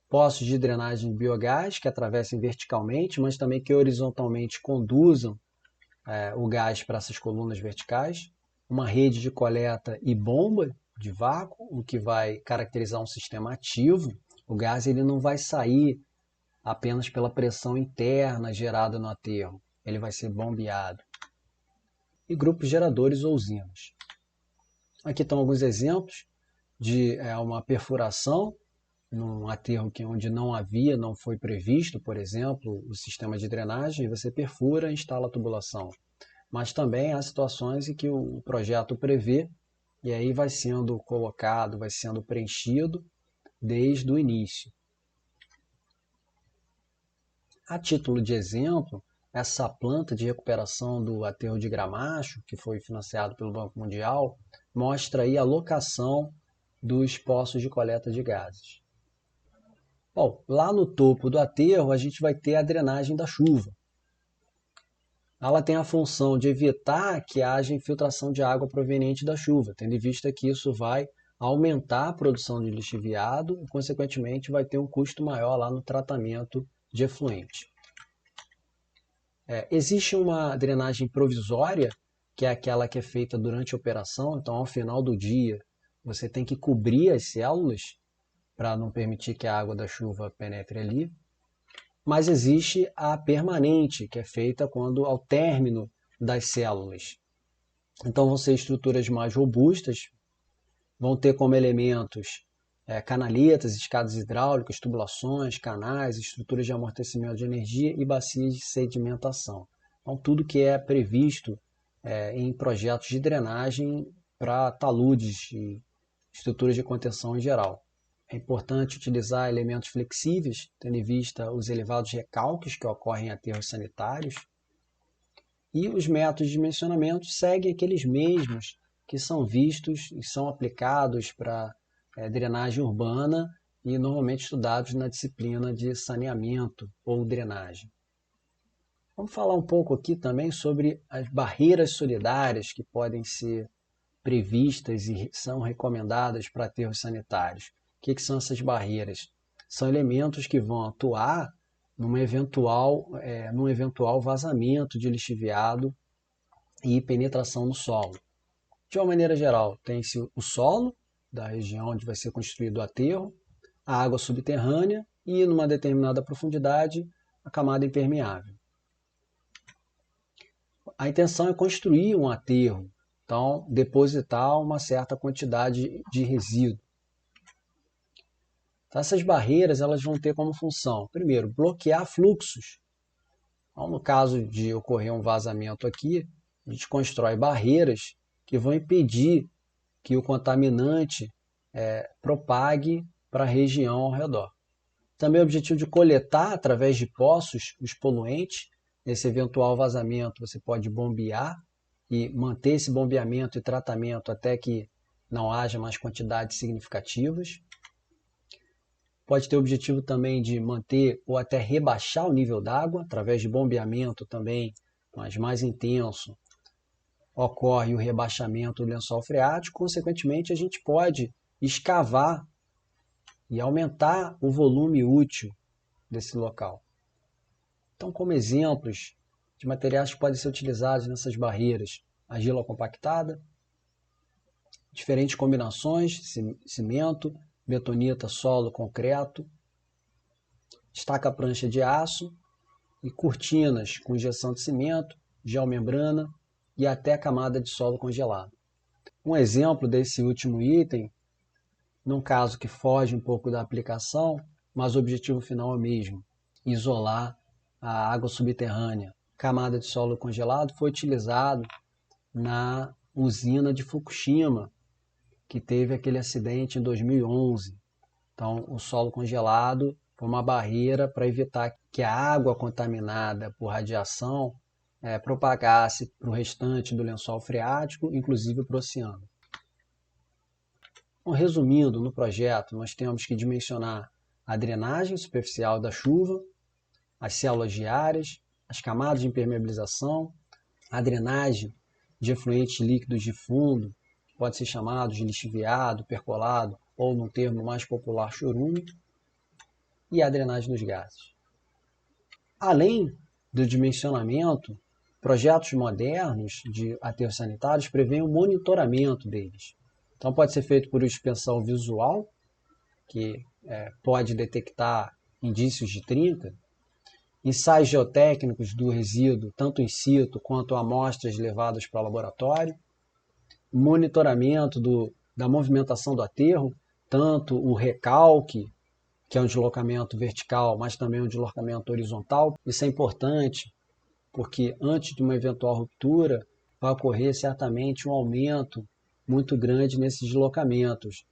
poços de drenagem de biogás que atravessem verticalmente, mas também que horizontalmente conduzam o gás para essas colunas verticais, uma rede de coleta e bomba de vácuo, o que vai caracterizar um sistema ativo. O gás ele não vai sair apenas pela pressão interna gerada no aterro, ele vai ser bombeado. E grupos geradores ou usinas. Aqui estão alguns exemplos de uma perfuração num aterro onde não foi previsto, por exemplo, o sistema de drenagem, e você perfura e instala a tubulação. Mas também há situações em que o projeto prevê e aí vai sendo colocado, vai sendo preenchido desde o início. A título de exemplo, essa planta de recuperação do aterro de Gramacho, que foi financiado pelo Banco Mundial, mostra aí a locação dos poços de coleta de gases. Bom, lá no topo do aterro a gente vai ter a drenagem da chuva. Ela tem a função de evitar que haja infiltração de água proveniente da chuva, tendo em vista que isso vai aumentar a produção de lixiviado e, consequentemente, vai ter um custo maior lá no tratamento de efluente. Existe uma drenagem provisória, que é aquela que é feita durante a operação, então ao final do dia você tem que cobrir as células para não permitir que a água da chuva penetre ali. Mas existe a permanente, que é feita quando ao término das células. Então vão ser estruturas mais robustas, vão ter como elementos canaletas, escadas hidráulicas, tubulações, canais, estruturas de amortecimento de energia e bacias de sedimentação. Então tudo que é previsto em projetos de drenagem para taludes e estruturas de contenção em geral. É importante utilizar elementos flexíveis, tendo em vista os elevados recalques que ocorrem em aterros sanitários. E os métodos de dimensionamento seguem aqueles mesmos que são vistos e são aplicados para drenagem urbana e normalmente estudados na disciplina de saneamento ou drenagem. Vamos falar um pouco aqui também sobre as barreiras solidárias que podem ser previstas e são recomendadas para aterros sanitários. O que são essas barreiras? São elementos que vão atuar num eventual vazamento de lixiviado e penetração no solo. De uma maneira geral, tem-se o solo, da região onde vai ser construído o aterro, a água subterrânea e, numa determinada profundidade, a camada impermeável. A intenção é construir um aterro, então depositar uma certa quantidade de resíduo. Então, essas barreiras elas vão ter como função, primeiro, bloquear fluxos. Então, no caso de ocorrer um vazamento aqui, a gente constrói barreiras que vão impedir que o contaminante propague para a região ao redor. Também o objetivo de coletar, através de poços, os poluentes. Nesse eventual vazamento, você pode bombear e manter esse bombeamento e tratamento até que não haja mais quantidades significativas. Pode ter o objetivo também de manter ou até rebaixar o nível d'água, através de bombeamento também, mas mais intenso, ocorre o rebaixamento do lençol freático. Consequentemente, a gente pode escavar e aumentar o volume útil desse local. Então, como exemplos de materiais que podem ser utilizados nessas barreiras, argila compactada, diferentes combinações, cimento, betonita, solo, concreto, estaca-prancha de aço e cortinas com injeção de cimento, geomembrana e até camada de solo congelado. Um exemplo desse último item, num caso que foge um pouco da aplicação, mas o objetivo final é o mesmo, isolar a água subterrânea. Camada de solo congelado foi utilizado na usina de Fukushima, que teve aquele acidente em 2011. Então, o solo congelado foi uma barreira para evitar que a água contaminada por radiação propagasse para o restante do lençol freático, inclusive para o oceano. Então, resumindo, no projeto, nós temos que dimensionar a drenagem superficial da chuva, as células diárias, as camadas de impermeabilização, a drenagem de efluentes líquidos de fundo, que pode ser chamado de lixiviado, percolado ou, no termo mais popular, chorume, e a drenagem dos gases. Além do dimensionamento, projetos modernos de aterros sanitários prevêem o monitoramento deles. Então pode ser feito por inspeção visual, que pode detectar indícios de trinca, ensaios geotécnicos do resíduo, tanto in situ quanto amostras levadas para o laboratório, monitoramento da movimentação do aterro, tanto o recalque, que é um deslocamento vertical, mas também um deslocamento horizontal. Isso é importante porque antes de uma eventual ruptura vai ocorrer certamente um aumento muito grande nesses deslocamentos.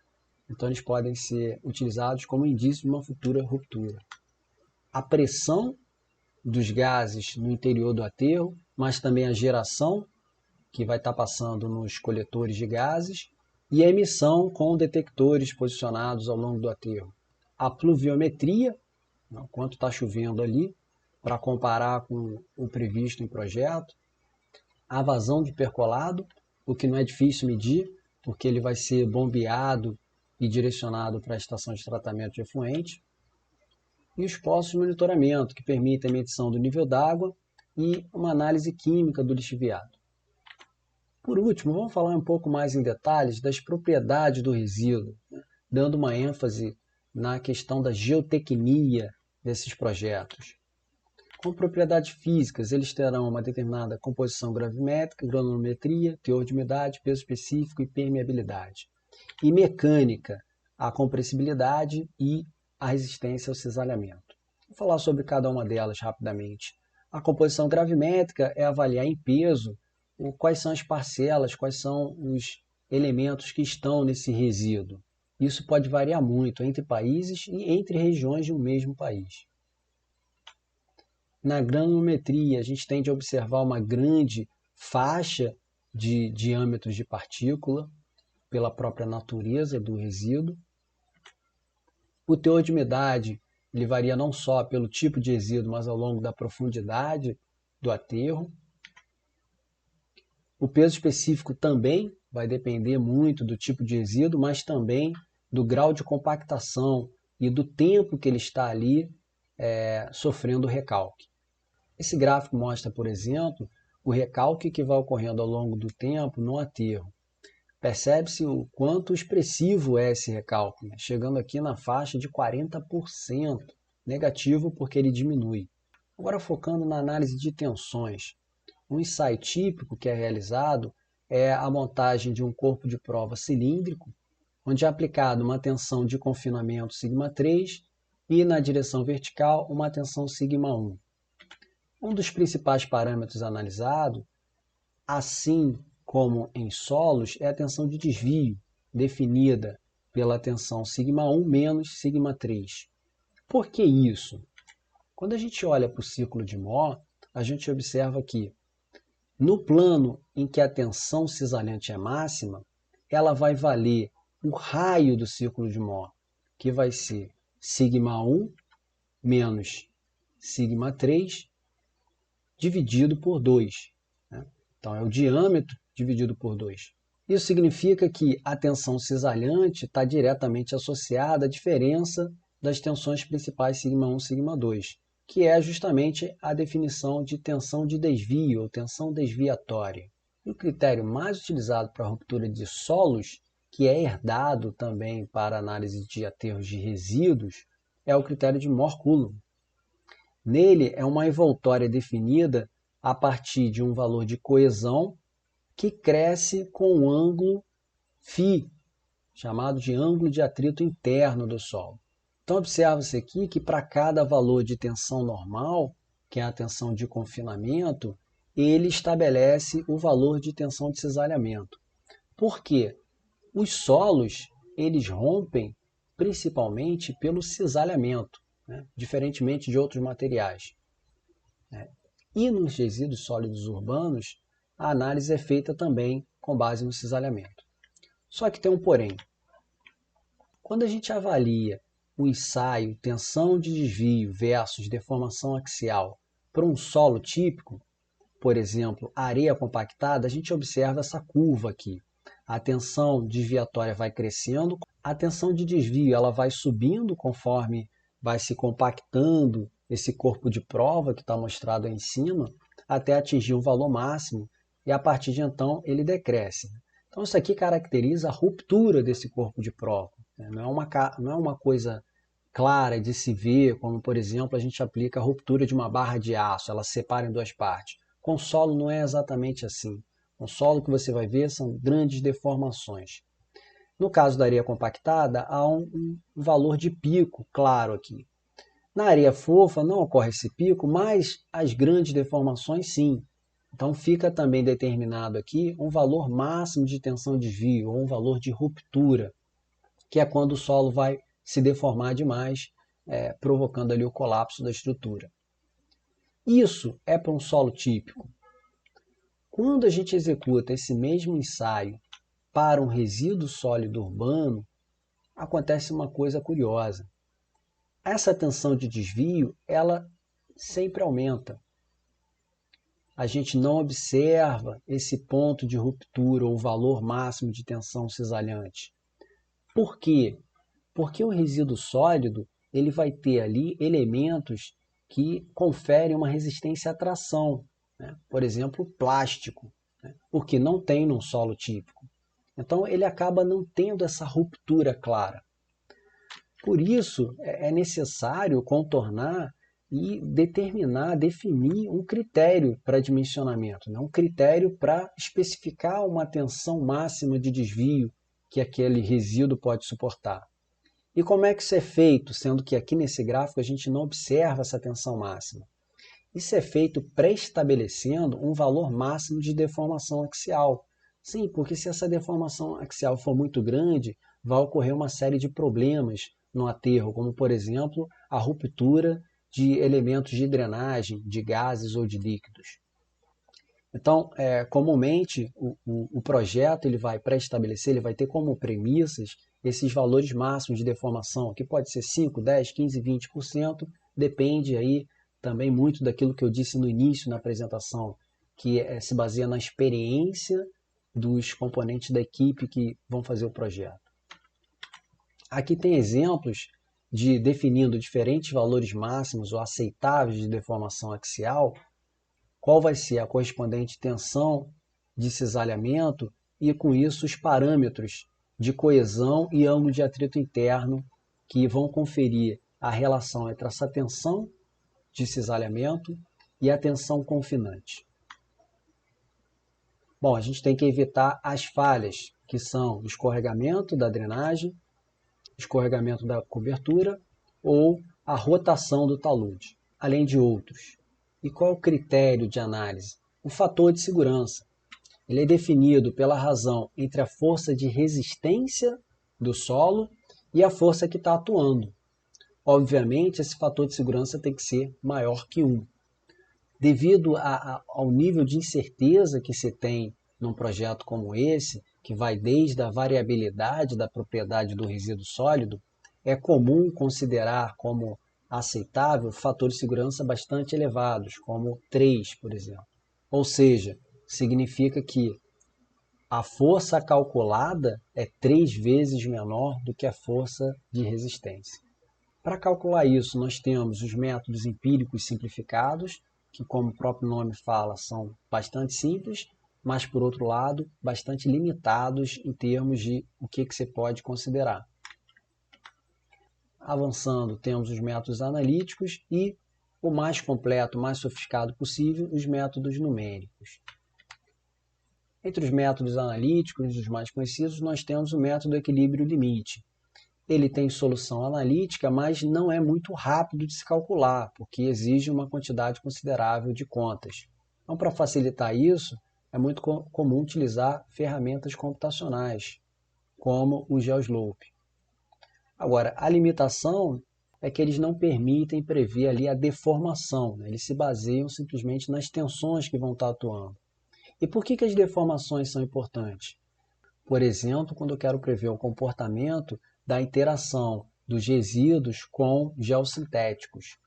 Então eles podem ser utilizados como indício de uma futura ruptura. A pressão dos gases no interior do aterro, mas também a geração, que vai estar passando nos coletores de gases, e a emissão com detectores posicionados ao longo do aterro. A pluviometria, quanto está chovendo ali, para comparar com o previsto em projeto. A vazão de percolado, o que não é difícil medir, porque ele vai ser bombeado e direcionado para a estação de tratamento de efluente. E os postos de monitoramento, que permitem a medição do nível d'água e uma análise química do lixiviado. Por último, vamos falar um pouco mais em detalhes das propriedades do resíduo, dando uma ênfase na questão da geotecnia desses projetos. Com propriedades físicas, eles terão uma determinada composição gravimétrica, granulometria, teor de umidade, peso específico e permeabilidade. E mecânica, a compressibilidade e a resistência ao cisalhamento. Vou falar sobre cada uma delas rapidamente. A composição gravimétrica é avaliar em peso quais são as parcelas, quais são os elementos que estão nesse resíduo. Isso pode variar muito entre países e entre regiões de um mesmo país. Na granulometria, a gente tende a observar uma grande faixa de diâmetros de partícula pela própria natureza do resíduo. O teor de umidade ele varia não só pelo tipo de resíduo, mas ao longo da profundidade do aterro. O peso específico também vai depender muito do tipo de resíduo, mas também do grau de compactação e do tempo que ele está ali sofrendo recalque. Esse gráfico mostra, por exemplo, o recalque que vai ocorrendo ao longo do tempo no aterro. Percebe-se o quanto expressivo é esse recalque, chegando aqui na faixa de 40%, negativo porque ele diminui. Agora focando na análise de tensões. Um ensaio típico que é realizado é a montagem de um corpo de prova cilíndrico, onde é aplicada uma tensão de confinamento σ3 e na direção vertical uma tensão σ1. Um dos principais parâmetros analisados, assim como em solos, é a tensão de desvio, definida pela tensão σ1 menos σ3. Por que isso? Quando a gente olha para o círculo de Mohr, a gente observa que no plano em que a tensão cisalhante é máxima, ela vai valer o raio do círculo de Mohr, que vai ser σ1 menos σ3 dividido por 2. Né? Então, é o diâmetro dividido por 2. Isso significa que a tensão cisalhante está diretamente associada à diferença das tensões principais σ1 e σ2, que é justamente a definição de tensão de desvio ou tensão desviatória. E o critério mais utilizado para a ruptura de solos, que é herdado também para a análise de aterros de resíduos, é o critério de Mohr-Coulomb. Nele é uma envoltória definida a partir de um valor de coesão que cresce com o ângulo φ, chamado de ângulo de atrito interno do solo. Então observa-se aqui que para cada valor de tensão normal, que é a tensão de confinamento, ele estabelece o valor de tensão de cisalhamento. Por quê? Os solos, eles rompem principalmente pelo cisalhamento, né? Diferentemente de outros materiais. E nos resíduos sólidos urbanos, a análise é feita também com base no cisalhamento. Só que tem um porém. Quando a gente avalia o ensaio tensão de desvio versus deformação axial para um solo típico, por exemplo, areia compactada, a gente observa essa curva aqui. A tensão desviatória vai crescendo, a tensão de desvio ela vai subindo conforme vai se compactando esse corpo de prova que está mostrado aí em cima, até atingir um valor máximo e a partir de então ele decresce. Então isso aqui caracteriza a ruptura desse corpo de prova. Não é uma coisa clara de se ver, como por exemplo a gente aplica a ruptura de uma barra de aço, ela se separa em duas partes. Com solo não é exatamente assim. Com solo que você vai ver são grandes deformações. No caso da areia compactada, há um valor de pico claro aqui. Na areia fofa não ocorre esse pico, mas as grandes deformações sim. Então fica também determinado aqui um valor máximo de tensão de desvio, ou um valor de ruptura, que é quando o solo vai se deformar demais, provocando ali o colapso da estrutura. Isso é para um solo típico. Quando a gente executa esse mesmo ensaio para um resíduo sólido urbano, acontece uma coisa curiosa. Essa tensão de desvio, ela sempre aumenta. A gente não observa esse ponto de ruptura ou valor máximo de tensão cisalhante. Por quê? Porque o resíduo sólido ele vai ter ali elementos que conferem uma resistência à tração, né? Por exemplo, plástico, né? O que não tem num solo típico. Então ele acaba não tendo essa ruptura clara. Por isso é necessário contornar e definir um critério para dimensionamento, né? Um critério para especificar uma tensão máxima de desvio que aquele resíduo pode suportar. E como é que isso é feito, sendo que aqui nesse gráfico a gente não observa essa tensão máxima? Isso é feito pré-estabelecendo um valor máximo de deformação axial. Sim, porque se essa deformação axial for muito grande, vai ocorrer uma série de problemas no aterro, como por exemplo a ruptura de elementos de drenagem, de gases ou de líquidos. Então, comumente, o projeto ele vai pré-estabelecer, ele vai ter como premissas esses valores máximos de deformação, que pode ser 5, 10, 15, 20%, depende aí também muito daquilo que eu disse no início na apresentação, que se baseia na experiência dos componentes da equipe que vão fazer o projeto. Aqui tem exemplos de definindo diferentes valores máximos ou aceitáveis de deformação axial, qual vai ser a correspondente tensão de cisalhamento e, com isso, os parâmetros de coesão e ângulo de atrito interno que vão conferir a relação entre essa tensão de cisalhamento e a tensão confinante. Bom, a gente tem que evitar as falhas que são escorregamento da drenagem, escorregamento da cobertura ou a rotação do talude, além de outros. E qual é o critério de análise? O fator de segurança. Ele é definido pela razão entre a força de resistência do solo e a força que está atuando. Obviamente, esse fator de segurança tem que ser maior que 1. Devido ao nível de incerteza que se tem num projeto como esse, que vai desde a variabilidade da propriedade do resíduo sólido, é comum considerar como aceitável fatores de segurança bastante elevados, como 3, por exemplo. Ou seja, significa que a força calculada é 3 vezes menor do que a força de resistência. Para calcular isso, nós temos os métodos empíricos simplificados, que, como o próprio nome fala, são bastante simples, mas, por outro lado, bastante limitados em termos de o que você pode considerar. Avançando, temos os métodos analíticos e, o mais completo, mais sofisticado possível, os métodos numéricos. Entre os métodos analíticos, os mais conhecidos, nós temos o método equilíbrio-limite. Ele tem solução analítica, mas não é muito rápido de se calcular, porque exige uma quantidade considerável de contas. Então, para facilitar isso, é muito comum utilizar ferramentas computacionais, como o GeoSlope. Agora, a limitação é que eles não permitem prever ali a deformação, né? Eles se baseiam simplesmente nas tensões que vão estar atuando. E por que as deformações são importantes? Por exemplo, quando eu quero prever o comportamento da interação dos resíduos com geossintéticos.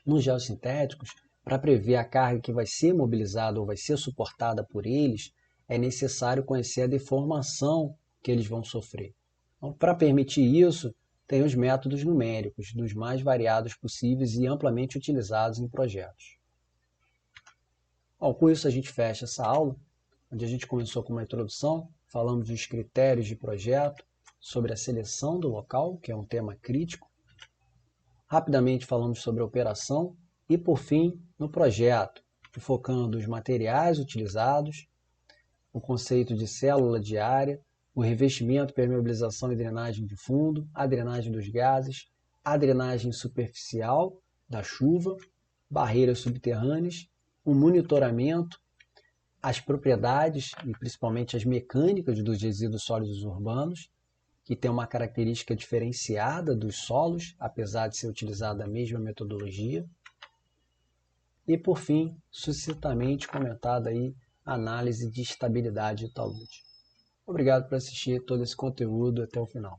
Nos geossintéticos, para prever a carga que vai ser mobilizada ou vai ser suportada por eles, é necessário conhecer a deformação que eles vão sofrer. Então, para permitir isso, tem os métodos numéricos, dos mais variados possíveis e amplamente utilizados em projetos. Bom, com isso a gente fecha essa aula, onde a gente começou com uma introdução, falamos dos critérios de projeto, sobre a seleção do local, que é um tema crítico. Rapidamente falamos sobre a operação e, por fim, no projeto, focando os materiais utilizados, o conceito de célula de área, o revestimento, permeabilização e drenagem de fundo, a drenagem dos gases, a drenagem superficial da chuva, barreiras subterrâneas, o monitoramento, as propriedades e principalmente as mecânicas dos resíduos sólidos urbanos, que tem uma característica diferenciada dos solos, apesar de ser utilizada a mesma metodologia. E, por fim, sucintamente comentada aí a análise de estabilidade de talude. Obrigado por assistir todo esse conteúdo até o final.